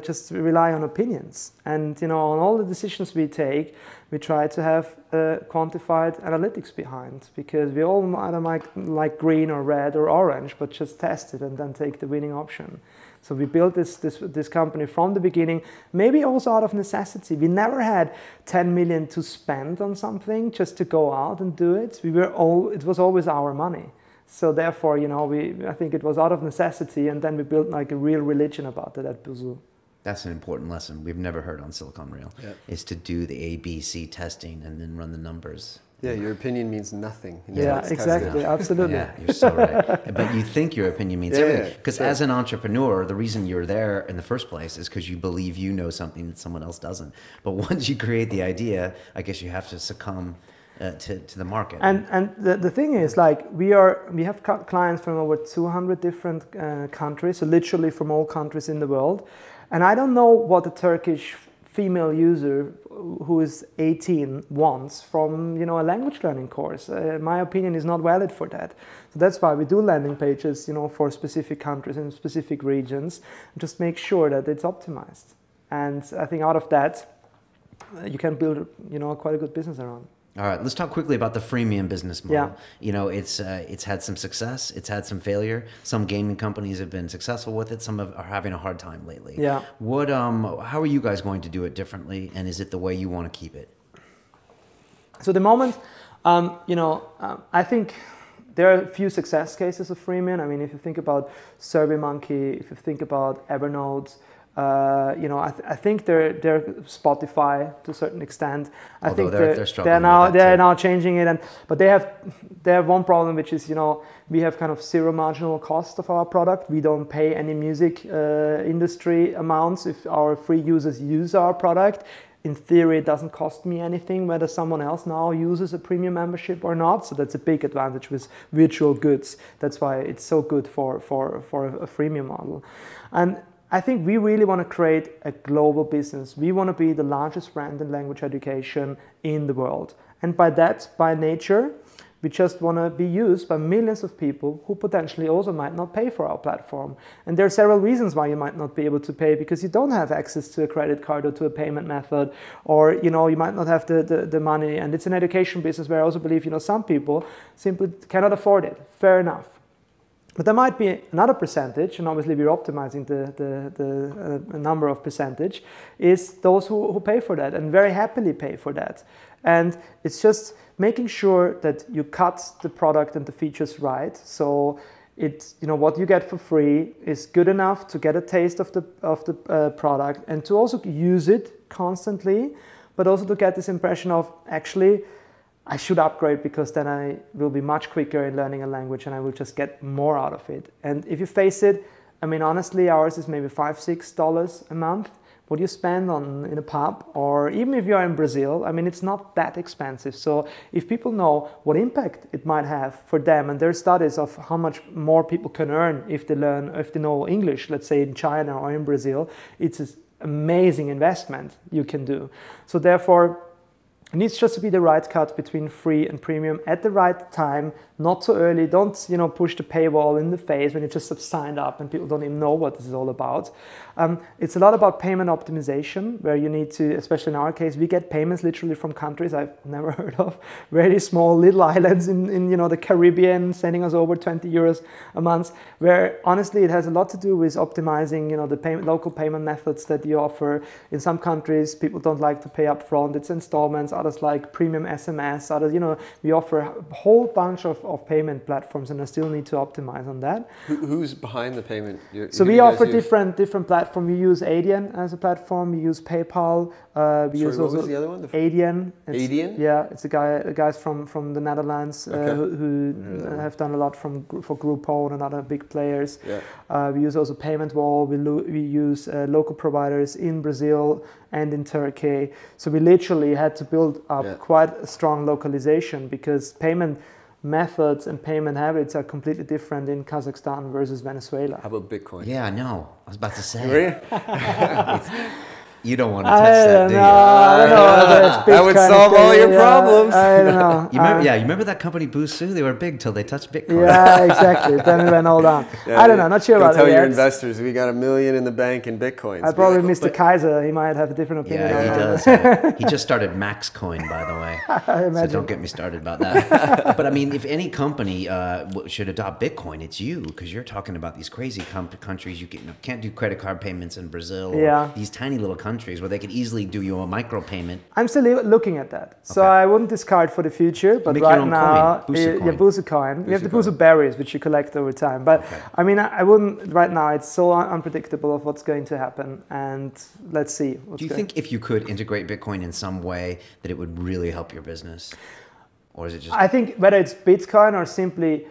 just rely on opinions? And on all the decisions we take, we try to have quantified analytics behind, because we all either like green or red or orange, but just test it and then take the winning option. So we built this company from the beginning, maybe also out of necessity. We never had 10 million to spend on something just to go out and do it. It was always our money. So therefore, I think it was out of necessity, and then we built like a real religion about it at Busuu. That's an important lesson we've never heard on Silicon Reel, is to do the ABC testing and then run the numbers. Yeah, your opinion means nothing. Exactly, absolutely. Yeah, you're so right. But you think your opinion means everything. Because as an entrepreneur, the reason you're there in the first place is because you believe you know something that someone else doesn't. But once you create the idea, I guess you have to succumb to the market. And the thing is, like, we have clients from over 200 different countries, so literally from all countries in the world. And I don't know what a Turkish female user who is 18 wants from a language learning course. My opinion is not valid for that. So that's why we do landing pages for specific countries and specific regions, and just make sure that it's optimized. And I think out of that, you can build quite a good business around. All right, let's talk quickly about the freemium business model. Yeah. It's had some success, it's had some failure. Some gaming companies have been successful with it. Some are having a hard time lately. Yeah. How are you guys going to do it differently, and is it the way you want to keep it? So the moment, I think there are a few success cases of freemium. I mean, if you think about SurveyMonkey, if you think about Evernote, you know, I think they're Spotify to a certain extent. I think they're struggling. They're now changing it, but they have one problem, which is, you know, we have kind of zero marginal cost of our product. We don't pay any music industry amounts if our free users use our product. In theory, it doesn't cost me anything whether someone else now uses a premium membership or not. So that's a big advantage with virtual goods. That's why it's so good for a freemium model. And I think we really want to create a global business. We want to be the largest brand in language education in the world. And by that, by nature, we just want to be used by millions of people who potentially also might not pay for our platform. And there are several reasons why you might not be able to pay, because you don't have access to a credit card or to a payment method, or, you know, you might not have the money. And it's an education business where I also believe, you know, some people simply cannot afford it. Fair enough. But there might be another percentage, and obviously we're optimizing the number of percentage, is those who pay for that and very happily pay for that. And it's just making sure that you cut the product and the features right. So it's, you know, what you get for free is good enough to get a taste of the product and to also use it constantly, but also to get this impression of, actually, I should upgrade because then I will be much quicker in learning a language and I will just get more out of it. And if you face it, I mean, honestly, ours is maybe $5, $6 a month. What you spend in a pub, or even if you're in Brazil, I mean, it's not that expensive. So if people know what impact it might have for them, and there are studies of how much more people can earn if they know English, let's say in China or in Brazil, it's an amazing investment you can do. So therefore, it needs just to be the right cut between free and premium at the right time, not too early. Don't, you know, push the paywall in the face when you just have signed up and people don't even know what this is all about. It's a lot about payment optimization, where you need to, especially in our case, we get payments literally from countries I've never heard of, very small little islands in you know, the Caribbean, sending us over 20 euros a month, where honestly it has a lot to do with optimizing, you know, the local payment methods that you offer. In some countries, people don't like to pay up front, it's installments, others like premium SMS, others, you know, we offer a whole bunch of payment platforms, and I still need to optimize on that. Who's behind the payment? So we offer different platforms. We use Adyen as a platform. We use PayPal. We use also, what was the other one? Adyen. Adyen? Yeah, it's a guys from the Netherlands who have done a lot for Groupon and other big players. Yeah. We use also Payment Wall. We use local providers in Brazil and in Turkey. So we literally had to build up quite a strong localization, because payment methods and payment habits are completely different in Kazakhstan versus Venezuela. How about Bitcoin? Yeah, no, I was about to say. Really? You don't want to touch that, do you? I don't know. That would solve all your problems. I don't know. You remember that company Busuu? They were big till they touched Bitcoin. Yeah, exactly. Then it went all down. Yeah, I don't know. Not sure about that. Tell your investors we got $1 million in the bank in Bitcoins. I probably Mr. Kaiser. He might have a different opinion. Yeah, he does. He just started MaxCoin, by the way. So don't get me started about that. But I mean, if any company should adopt Bitcoin, it's you, because you're talking about these crazy countries. You can't do credit card payments in Brazil. Or these tiny little countries where they could easily do you a micro payment. I'm still looking at that. So I wouldn't discard for the future, but right now, Busuu coin. We have the Busuu berries, which you collect over time. But I mean, I wouldn't, right now, it's so unpredictable of what's going to happen. And let's see. Do you think if you could integrate Bitcoin in some way that it would really help your business? Or is it just... I think whether it's Bitcoin or simply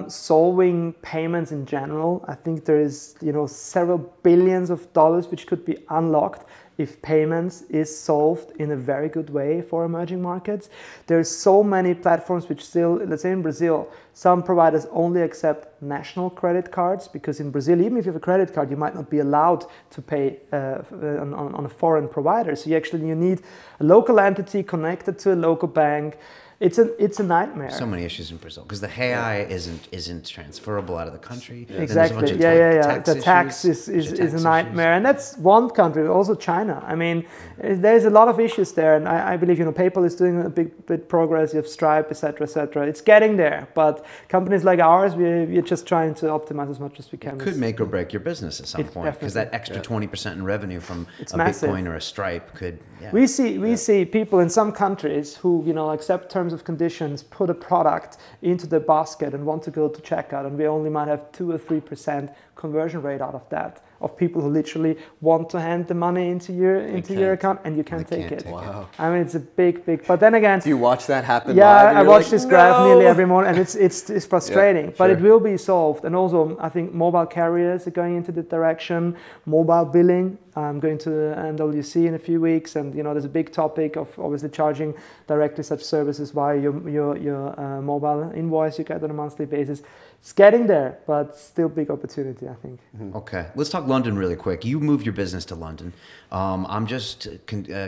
solving payments in general, I think there is, you know, several billions of dollars which could be unlocked if payments is solved in a very good way for emerging markets. There's so many platforms which still, let's say in Brazil, some providers only accept national credit cards, because in Brazil, even if you have a credit card, you might not be allowed to pay on a foreign provider. So you need a local entity connected to a local bank. It's a nightmare. So many issues in Brazil because the real isn't transferable out of the country. Exactly. The tax is a nightmare, and that's one country. Also China. I mean, there's a lot of issues there, and I believe, you know, PayPal is doing a big progress. You have Stripe, etc., etc. It's getting there, but companies like ours, we're just trying to optimize as much as we can. It could make or break your business at some point, because that extra 20% in revenue from a Bitcoin or a Stripe could. We see people in some countries who, you know, accept term terms of conditions put a product into the basket and want to go to checkout, and we only might have 2 or 3% conversion rate out of that, of people who literally want to hand the money into your account and you can't take it. Wow. I mean, it's a big, but then again, do you watch that happen live? Yeah, I watch this graph nearly every morning, and it's frustrating. Yeah, but sure. it will be solved. And also, I think mobile carriers are going into the direction. Mobile billing. I'm going to the NWC in a few weeks, and there's a big topic of obviously charging directly such services via your mobile invoice you get on a monthly basis. It's getting there, but still big opportunity, I think. Okay, let's talk London really quick. You moved your business to London. I'm just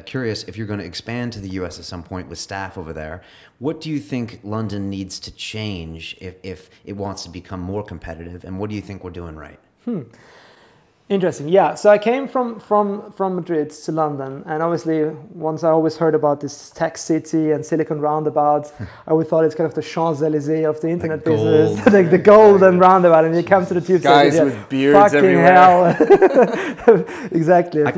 curious if you're going to expand to the US at some point with staff over there. What do you think London needs to change if it wants to become more competitive, and what do you think we're doing right? Interesting. Yeah. So I came from Madrid to London, and obviously once I always heard about this tech city and Silicon Roundabout, I always thought it's kind of the Champs-Elysees of the internet business, like the golden roundabout. And you come to the tube guys station, with beards everywhere. Hell. Exactly. I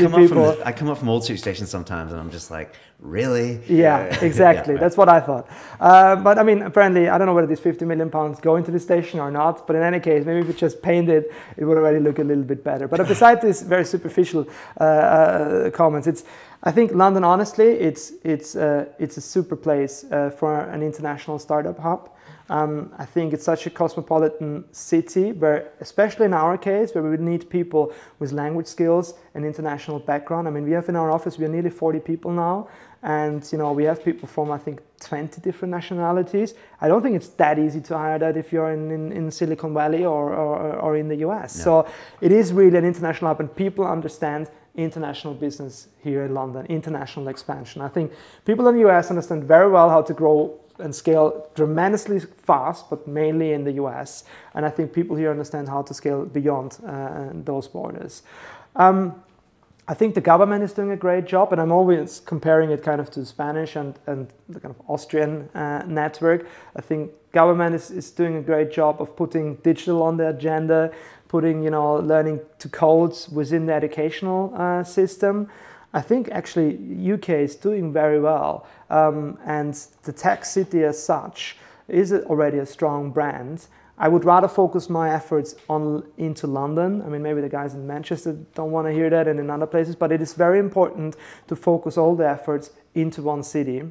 come up from Old Street Station sometimes, and I'm just like, really? Yeah, exactly. That's what I thought. But I mean, apparently, I don't know whether these £50 million go into the station or not. But in any case, maybe if it just painted, it would already look a little bit better. But besides these very superficial comments, I think London, honestly, it's a super place for an international startup hub. I think it's such a cosmopolitan city where, especially in our case, where we would need people with language skills and international background. I mean, we have in our office, we are nearly 40 people now. And, we have people from, I think, 20 different nationalities. I don't think it's that easy to hire that if you're in Silicon Valley or in the US. No. So it is really an international hub, and people understand international business here in London, international expansion. I think people in the US understand very well how to grow and scale tremendously fast, but mainly in the US. And I think people here understand how to scale beyond those borders. I think the government is doing a great job, and I'm always comparing it kind of to Spanish and the kind of Austrian network. I think government is doing a great job of putting digital on the agenda, putting, learning to codes within the educational system. I think actually UK is doing very well, and the tech city as such is already a strong brand. I would rather focus my efforts into London. I mean, maybe the guys in Manchester don't want to hear that, and in other places, but it is very important to focus all the efforts into one city.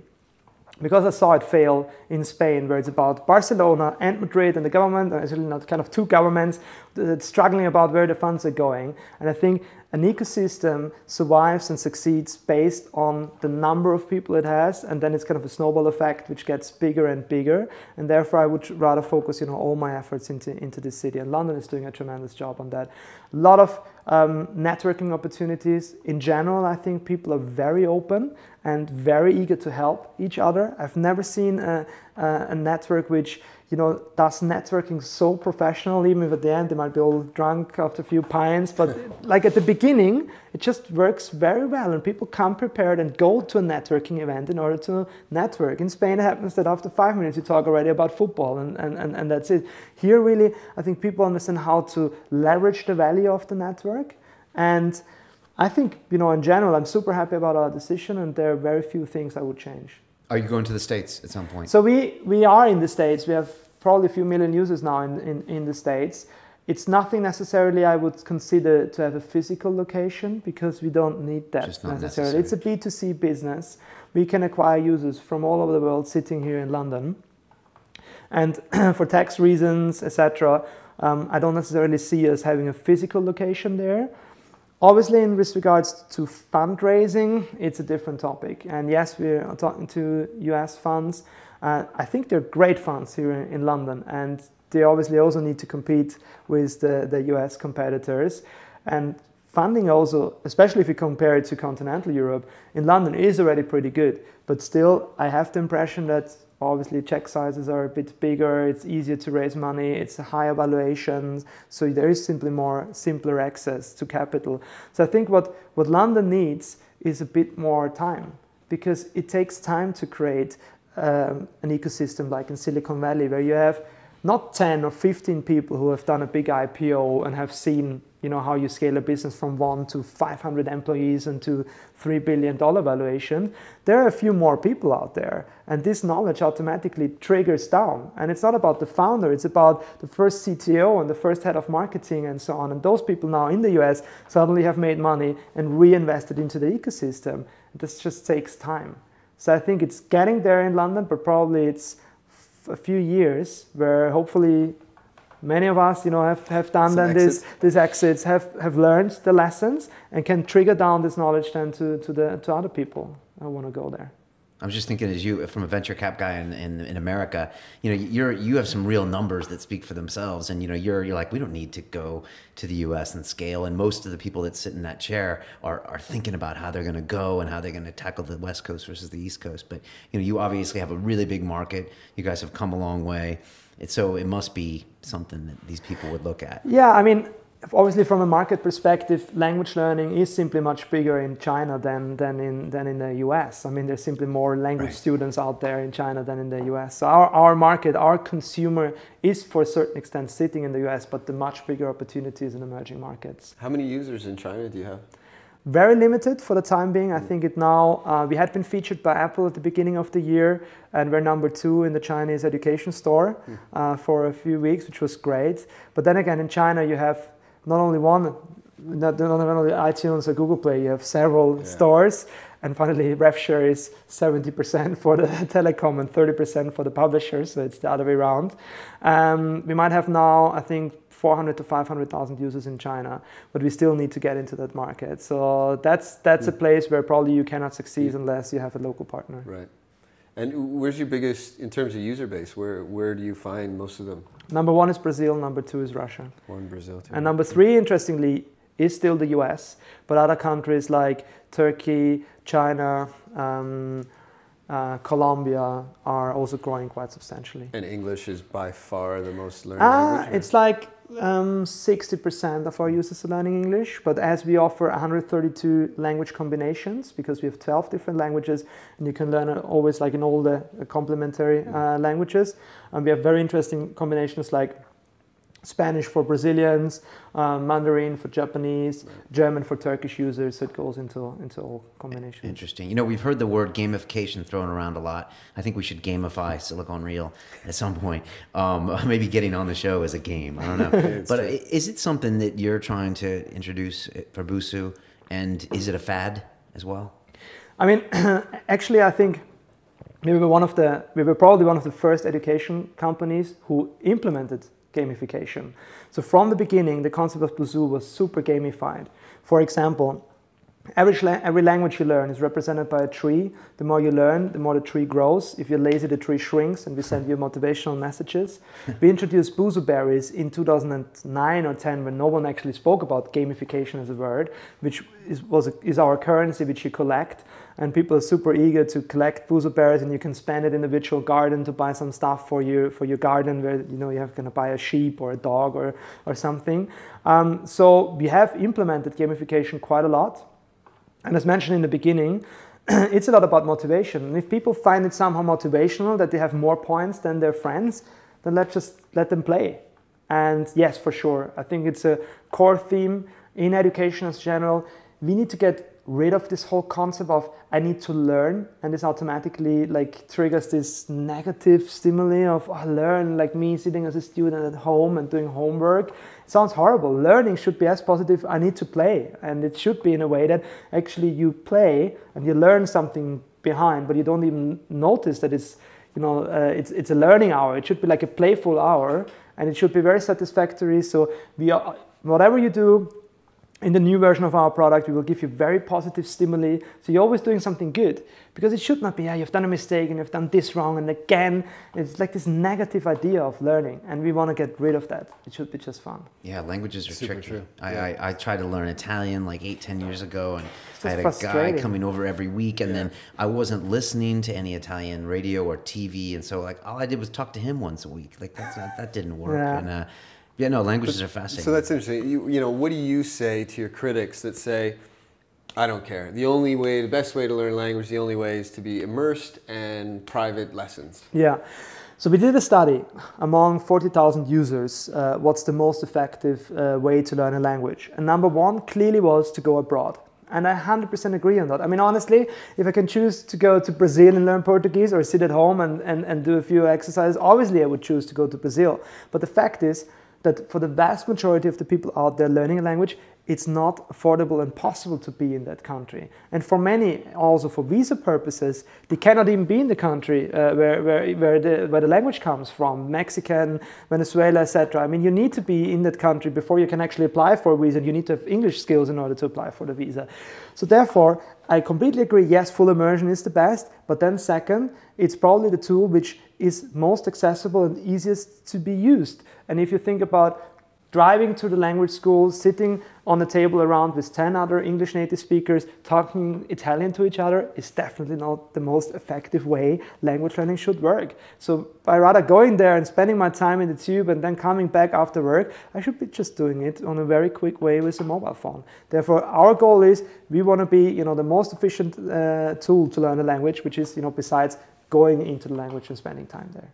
Because I saw it fail in Spain, where it's about Barcelona and Madrid and the government, and it's really not kind of two governments that's struggling about where the funds are going. And I think an ecosystem survives and succeeds based on the number of people it has, and then it's kind of a snowball effect which gets bigger and bigger. And therefore, I would rather focus, all my efforts into this city. And London is doing a tremendous job on that. A lot of networking opportunities in general. I think people are very open and very eager to help each other. I've never seen a network which does networking so professional. Even if at the end they might be all drunk after a few pints, but like at the beginning it just works very well, and people come prepared and go to a networking event in order to network. In Spain it happens that after 5 minutes you talk already about football, and that's it. Here really I think people understand how to leverage the value of the network, and I think, in general, I'm super happy about our decision, and there are very few things I would change. Are you going to the States at some point? So we are in the States. We have probably a few million users now in the States. It's nothing necessarily I would consider to have a physical location, because we don't need that necessarily. It's a B2C business. We can acquire users from all over the world sitting here in London. And for tax reasons, etc., I don't necessarily see us having a physical location there. Obviously, in regards to fundraising, it's a different topic. And yes, we're talking to US funds. I think they're great funds here in London, and they obviously also need to compete with the US competitors. And funding also, especially if you compare it to continental Europe, in London is already pretty good. But still, I have the impression that obviously check sizes are a bit bigger, it's easier to raise money, it's higher valuations, so there is simply simpler access to capital. So I think what London needs is a bit more time, because it takes time to create an ecosystem like in Silicon Valley, where you have not 10 or 15 people who have done a big IPO and have seen you know, how you scale a business from 1 to 500 employees and to $3 billion valuation, there are a few more people out there. And this knowledge automatically triggers down. And it's not about the founder, it's about the first CTO and the first head of marketing and so on. And those people now in the US suddenly have made money and reinvested into the ecosystem. This just takes time. So I think it's getting there in London, but probably it's a few years where hopefully many of us, you know, have done then these exits, have learned the lessons and can trigger down this knowledge then to other people who want to go there. I was just thinking, as you, from a venture cap guy in America, you know, you have some real numbers that speak for themselves, and you know, you're like, we don't need to go to the U.S. and scale. And most of the people that sit in that chair are thinking about how they're going to go and how they're going to tackle the West Coast versus the East Coast. But you know, you obviously have a really big market. You guys have come a long way. So it must be something that these people would look at. Yeah, I mean, obviously from a market perspective, language learning is simply much bigger in China than in the US. I mean, there's simply more language students out there in China than in the US. So our market, our consumer is for a certain extent sitting in the US, but the much bigger opportunities in emerging markets. How many users in China do you have? Very limited for the time being. I think it now, we had been featured by Apple at the beginning of the year, and we're #2 in the Chinese education store for a few weeks, which was great. But then again, in China, you have not only iTunes or Google Play, you have several stores. And finally, rev share is 70% for the telecom and 30% for the publishers, so it's the other way around. We might have now, I think, 400 to 500,000 users in China, but we still need to get into that market. So that's a place where probably you cannot succeed unless you have a local partner. Right. And where's your biggest, in terms of user base, where do you find most of them? #1 is Brazil, #2 is Russia. One Brazil, too. And #3, interestingly, is still the US, but other countries like Turkey, China, Colombia are also growing quite substantially. And English is by far the most learned language? It's like 60% of our users are learning English, but as we offer 132 language combinations, because we have 12 different languages, and you can learn always like in all the complementary languages, and we have very interesting combinations like Spanish for Brazilians, Mandarin for Japanese, German for Turkish users. So it goes into all combinations. Interesting. You know, we've heard the word gamification thrown around a lot. I think we should gamify Silicon Reel at some point. Maybe getting on the show as a game. I don't know. But is it something that you're trying to introduce for Busuu? And is it a fad as well? I mean, actually, I think we were probably one of the first education companies who implemented gamification. So from the beginning, the concept of Busuu was super gamified. For example, every language you learn is represented by a tree. The more you learn, the more the tree grows. If you're lazy, the tree shrinks, and we send you motivational messages. We introduced Busuu berries in 2009 or 10 when no one actually spoke about gamification as a word, which is our currency which you collect. And people are super eager to collect Busuu berries, and you can spend it in the virtual garden to buy some stuff for your garden, where you know you're going to buy a sheep or a dog or something. So we have implemented gamification quite a lot. And as mentioned in the beginning, it's a lot about motivation. And if people find it somehow motivational, that they have more points than their friends, then let them play. And yes, for sure, I think it's a core theme in education as general. We need to get rid of this whole concept of I need to learn, and this automatically like triggers this negative stimuli of learn, like me sitting as a student at home and doing homework. It sounds horrible. Learning should be as positive. I need to play, and it should be in a way that actually you play and you learn something behind, but you don't even notice that it's it's a learning hour. It should be like a playful hour, and it should be very satisfactory. So whatever you do. In the new version of our product, we will give you very positive stimuli. So you're always doing something good, because it should not be, you've done a mistake and you've done this wrong and again. It's like this negative idea of learning, and we want to get rid of that. It should be just fun. Yeah, languages are Super tricky. true. I tried to learn Italian like 8-10 years ago, and I had a guy coming over every week, and then I wasn't listening to any Italian radio or TV, and so like all I did was talk to him once a week. Like that didn't work. Yeah. And yeah, no, languages are fascinating. So that's interesting. You know, what do you say to your critics that say, I don't care. The best way to learn language, the only way is to be immersed and private lessons? Yeah. So we did a study among 40,000 users, what's the most effective way to learn a language. And number one clearly was to go abroad. And I 100% agree on that. I mean, honestly, if I can choose to go to Brazil and learn Portuguese or sit at home and do a few exercises, obviously I would choose to go to Brazil. But the fact is that for the vast majority of the people out there learning a language, it's not affordable and possible to be in that country. And for many, also for visa purposes, they cannot even be in the country where the language comes from, Mexican, Venezuela, etc. I mean, you need to be in that country before you can actually apply for a visa, and you need to have English skills in order to apply for the visa. So therefore, I completely agree, yes, full immersion is the best, but then second, it's probably the tool which is most accessible and easiest to be used. And if you think about driving to the language school, sitting on a table around with 10 other English native speakers, talking Italian to each other is definitely not the most effective way language learning should work. So by rather going there and spending my time in the tube and then coming back after work, I should be just doing it on a very quick way with a mobile phone. Therefore, our goal is we want to be, the most efficient tool to learn a language, which is, besides going into the language and spending time there.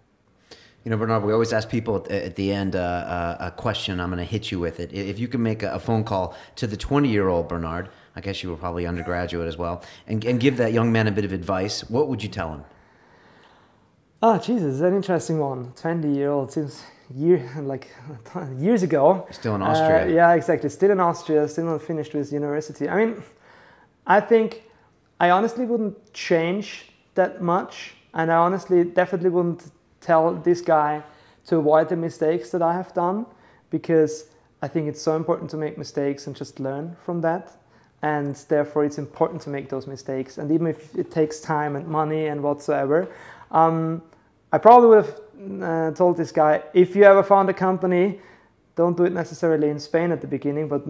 Bernhard, we always ask people at the end a question. I'm going to hit you with it. If you can make a phone call to the 20-year-old Bernhard, I guess you were probably undergraduate as well, and give that young man a bit of advice, what would you tell him? Oh, Jesus, an interesting one. 20-year-old seems years ago. Still in Austria. Yeah, exactly. Still in Austria, still not finished with university. I mean, I think I honestly wouldn't change that much, and I honestly definitely wouldn't tell this guy to avoid the mistakes that I have done, because I think it's so important to make mistakes and just learn from that. And therefore it's important to make those mistakes. And even if it takes time and money and whatsoever, I probably would have told this guy, if you ever found a company, don't do it necessarily in Spain at the beginning, but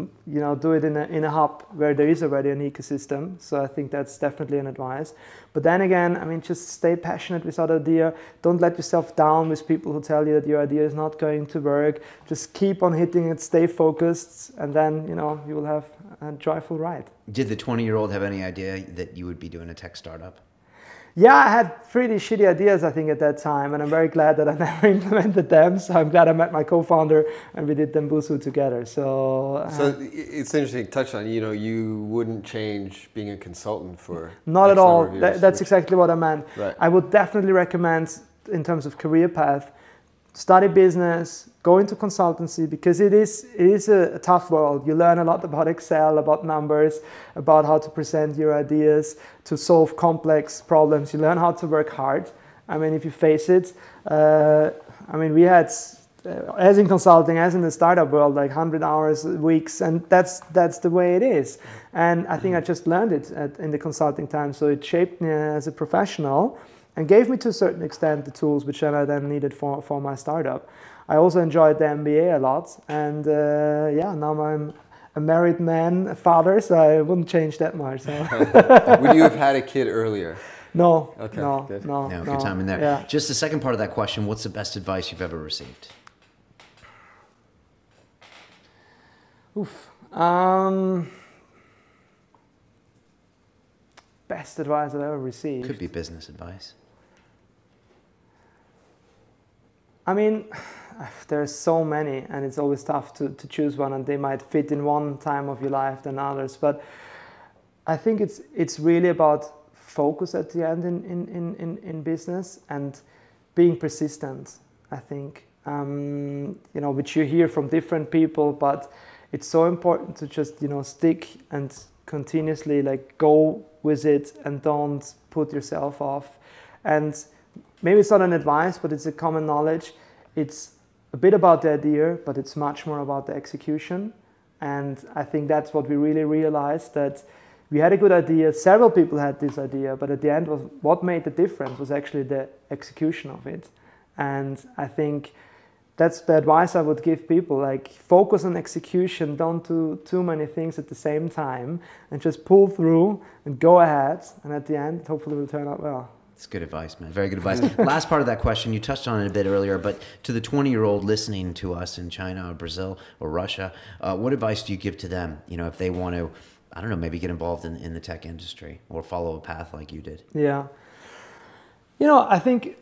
do it in a hub where there is already an ecosystem. So I think that's definitely an advice. But then again, I mean, just stay passionate with that idea. Don't let yourself down with people who tell you that your idea is not going to work. Just keep on hitting it, stay focused, and then you will have a joyful ride. Did the 20-year-old have any idea that you would be doing a tech startup? Yeah, I had pretty shitty ideas, I think, at that time, and I'm very glad that I never implemented them. So I'm glad I met my co-founder and we did then Busuu together. So it's interesting to touch on, you wouldn't change being a consultant for not at all. That's exactly what I meant. Right. I would definitely recommend, in terms of career path, study business, go into consultancy, because it is a tough world. You learn a lot about Excel, about numbers, about how to present your ideas, to solve complex problems. You learn how to work hard. I mean, if you face it, we had, as in consulting, as in the startup world, like 100 hours weeks, and that's the way it is. And I think I just learned it in the consulting time, so it shaped me as a professional and gave me to a certain extent the tools which I then needed for my startup. I also enjoyed the MBA a lot, and now I'm a married man, a father, so I wouldn't change that much. So. Would you have had a kid earlier? No. Okay, no, good. no, good time in there. Yeah. Just the second part of that question, what's the best advice you've ever received? Oof. Best advice I've ever received. Could be business advice. I mean, there's so many, and it's always tough to choose one, and they might fit in one time of your life than others. But I think it's really about focus at the end in business, and being persistent, I think, which you hear from different people, but it's so important to just, stick and continuously go with it and don't put yourself off. And maybe it's not an advice, but it's a common knowledge. It's a bit about the idea, but it's much more about the execution. And I think that's what we really realized, that we had a good idea. Several people had this idea, but at the end, what made the difference was actually the execution of it. And I think that's the advice I would give people, focus on execution, don't do too many things at the same time, and just pull through and go ahead. And at the end, hopefully it will turn out well. It's good advice, man. Very good advice. Last part of that question, you touched on it a bit earlier, but to the 20-year-old listening to us in China or Brazil or Russia, what advice do you give to them, if they want to, I don't know, maybe get involved in the tech industry or follow a path like you did? Yeah. I think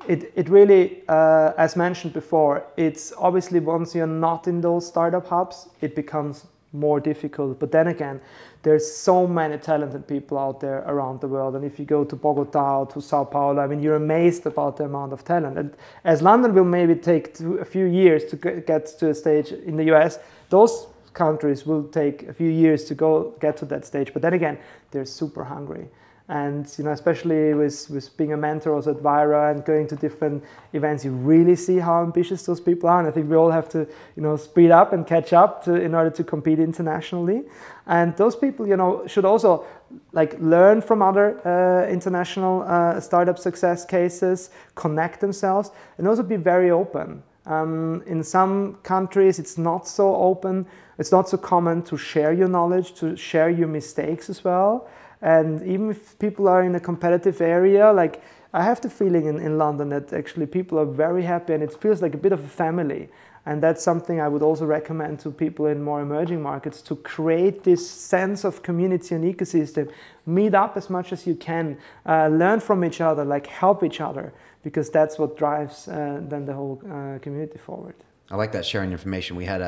it really, as mentioned before, it's obviously once you're not in those startup hubs, it becomes more difficult. But then again, there's so many talented people out there around the world. And if you go to Bogota or to Sao Paulo, I mean, you're amazed about the amount of talent. And as London will maybe take a few years to get to a stage in the US, those countries will take a few years to get to that stage. But then again, they're super hungry. And you know, especially with being a mentor also at Vira and going to different events, you really see how ambitious those people are. And I think we all have to, you know, speed up and catch up in order to compete internationally. And those people, you know, should also like learn from other international startup success cases, connect themselves, and also be very open. In some countries, it's not so open. It's not so common to share your knowledge, to share your mistakes as well. And even if people are in a competitive area, like I have the feeling in London that actually people are very happy and it feels like a bit of a family. And that's something I would also recommend to people in more emerging markets, to create this sense of community and ecosystem. Meet up as much as you can, learn from each other, like help each other, because that's what drives then the whole community forward. I like that sharing information. We had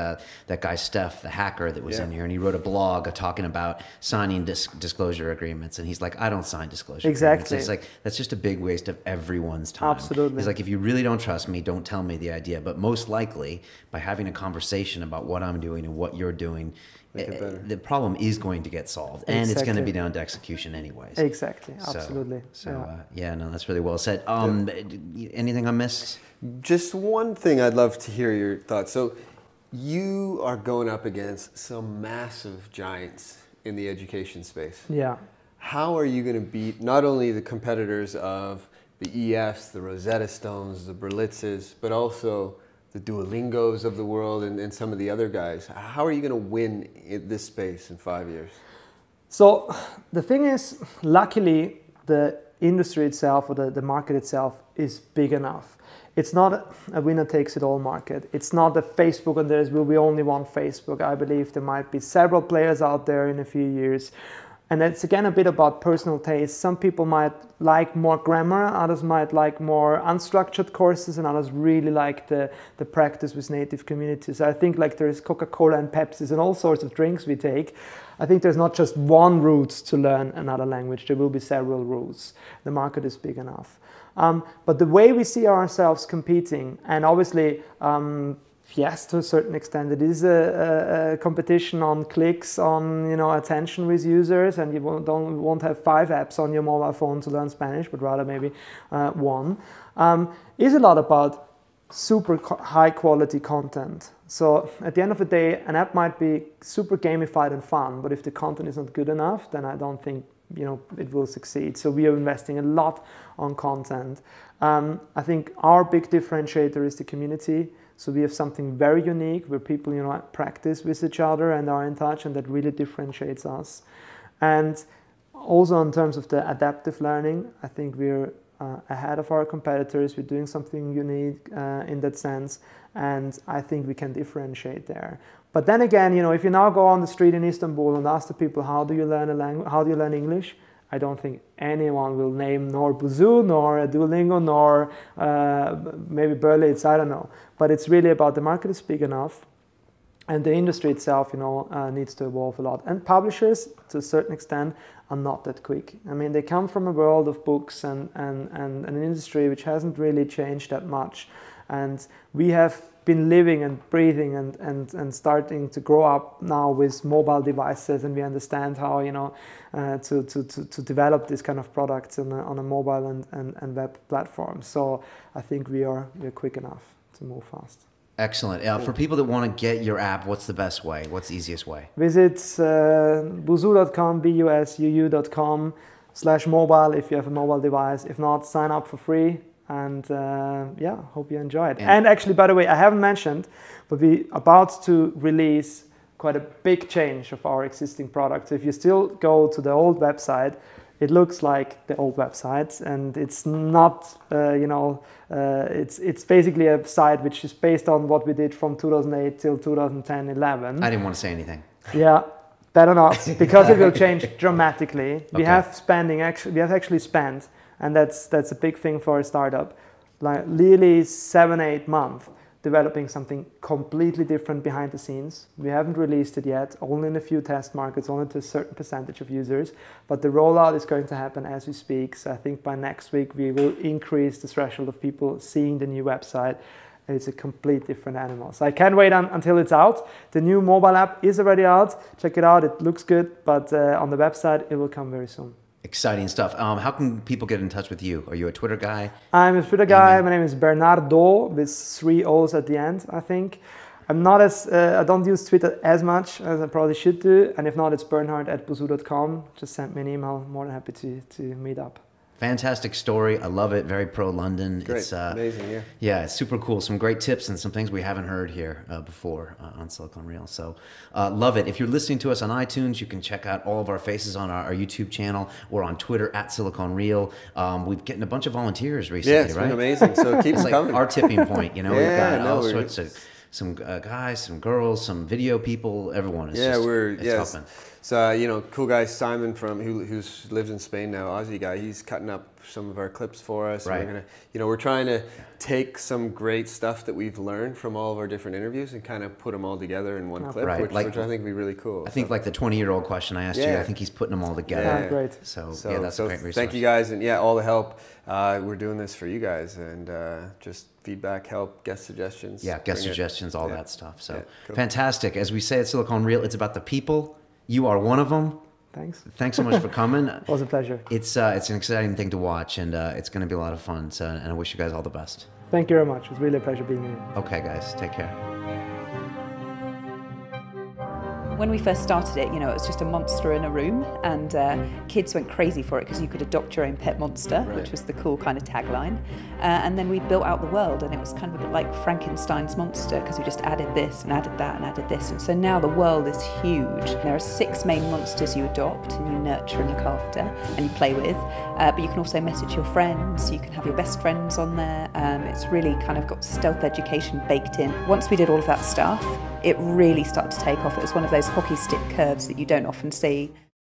that guy Steph, the hacker, that was in here, and he wrote a blog talking about signing disclosure agreements. And he's like, I don't sign disclosure agreements. It's like, that's just a big waste of everyone's time. Absolutely. He's like, if you really don't trust me, don't tell me the idea. But most likely, by having a conversation about what I'm doing and what you're doing, the problem is going to get solved. And it's going to be down to execution anyways. Exactly. Absolutely. Yeah, no, that's really well said. Anything I missed? Just one thing I'd love to hear your thoughts. So you are going up against some massive giants in the education space. Yeah. How are you going to beat not only the competitors of the EFs, the Rosetta Stones, the Berlitzes, but also the Duolingos of the world and some of the other guys? How are you going to win in this space in 5 years? So the thing is, luckily, the industry itself or the market itself is big enough. It's not a winner-takes-it-all market. It's not a Facebook and there will be only one Facebook. I believe there might be several players out there in a few years. And it's again a bit about personal taste. Some people might like more grammar, others might like more unstructured courses, and others really like the practice with native communities. I think like there's Coca-Cola and Pepsis and all sorts of drinks we take. I think there's not just one route to learn another language. There will be several routes. The market is big enough. But the way we see ourselves competing, and obviously, yes, to a certain extent, it is a competition on clicks, on attention with users, and you won't have 5 apps on your mobile phone to learn Spanish, but rather maybe one. Is a lot about super high quality content. So at the end of the day, an app might be super gamified and fun, but if the content is not good enough, then I don't think it will succeed. So we are investing a lot on content. I think our big differentiator is the community. So we have something very unique where people practice with each other and are in touch, and that really differentiates us. And also in terms of the adaptive learning, I think we're ahead of our competitors. We're doing something unique in that sense, and I think we can differentiate there. But then again, if you now go on the street in Istanbul and ask the people, how do you learn a language? How do you learn English? I don't think anyone will name nor Busuu, nor Duolingo, nor maybe Berlitz, I don't know. But it's really about the market is big enough, and the industry itself, needs to evolve a lot. And publishers, to a certain extent, are not that quick. I mean, they come from a world of books and an industry which hasn't really changed that much. And we have been living and breathing and starting to grow up now with mobile devices, and we understand how to develop this kind of products on a mobile and web platform. So I think we're quick enough to move fast. Excellent. For people that want to get your app, what's the best way? What's the easiest way? Visit busuu.com, busuu.com/mobile if you have a mobile device. If not, sign up for free. And hope you enjoy it. And actually, by the way, I haven't mentioned, but we're about to release quite a big change of our existing product. So if you still go to the old website, it looks like the old website, and it's not, it's basically a site which is based on what we did from 2008 till 2010-11. I didn't want to say anything. Yeah, better not, because it will change dramatically. We have actually spent, and that's a big thing for a startup, like nearly 7-8 months developing something completely different behind the scenes. We haven't released it yet, only in a few test markets, only to a certain percentage of users, but the rollout is going to happen as we speak. So I think by next week we will increase the threshold of people seeing the new website, and it's a complete different animal. So I can't wait until it's out. The new mobile app is already out. Check it out, it looks good, but on the website it will come very soon. Exciting stuff. How can people get in touch with you? Are you a Twitter guy? I'm a Twitter guy. My name is Bernardo with 3 O's at the end, I think. I'm not as, I don't use Twitter as much as I probably should do. And if not, it's bernhard@busuu.com. Just send me an email. More than happy to meet up. Fantastic story. I love it. Very pro-London. Great. It's, amazing, yeah. Yeah, it's super cool. Some great tips and some things we haven't heard here before on Silicon Reel. So love it. If you're listening to us on iTunes, you can check out all of our faces on our YouTube channel or on Twitter @Silicon Reel. We've getting a bunch of volunteers recently, yeah, it's right? been amazing. So keep it's them like coming. our tipping point, you know. Yeah, We've got all no, sorts of some guys, some girls, some video people. Everyone is it's helping. So you know, cool guy Simon who's lived in Spain now, Aussie guy. He's cutting up some of our clips for us. Right. And we're trying to take some great stuff that we've learned from all of our different interviews and kind of put them all together in one clip, right. which I think would be really cool. I think like the 20-year-old question I asked you, I think he's putting them all together. Yeah, great. So yeah, that's a great resource. Thank you guys, and yeah, all the help. We're doing this for you guys, and just feedback, help, guest suggestions. Yeah, guest suggestions, all that stuff. So cool. Fantastic. As we say at Silicon Reel, it's about the people. You are one of them. Thanks. Thanks so much for coming. It was a pleasure. It's an exciting thing to watch, and it's going to be a lot of fun. So, and I wish you guys all the best. Thank you very much. It was really a pleasure being here. Okay, guys, take care. When we first started it, it was just a monster in a room, and kids went crazy for it because you could adopt your own pet monster, which was the cool kind of tagline. And then we built out the world, and it was kind of a bit like Frankenstein's monster because we just added this and added that and added this. And so now the world is huge. There are 6 main monsters you adopt and you nurture and look after and you play with. But you can also message your friends, you can have your best friends on there. It's really kind of got stealth education baked in. Once we did all of that stuff, it really started to take off. It was one of those hockey stick curves that you don't often see.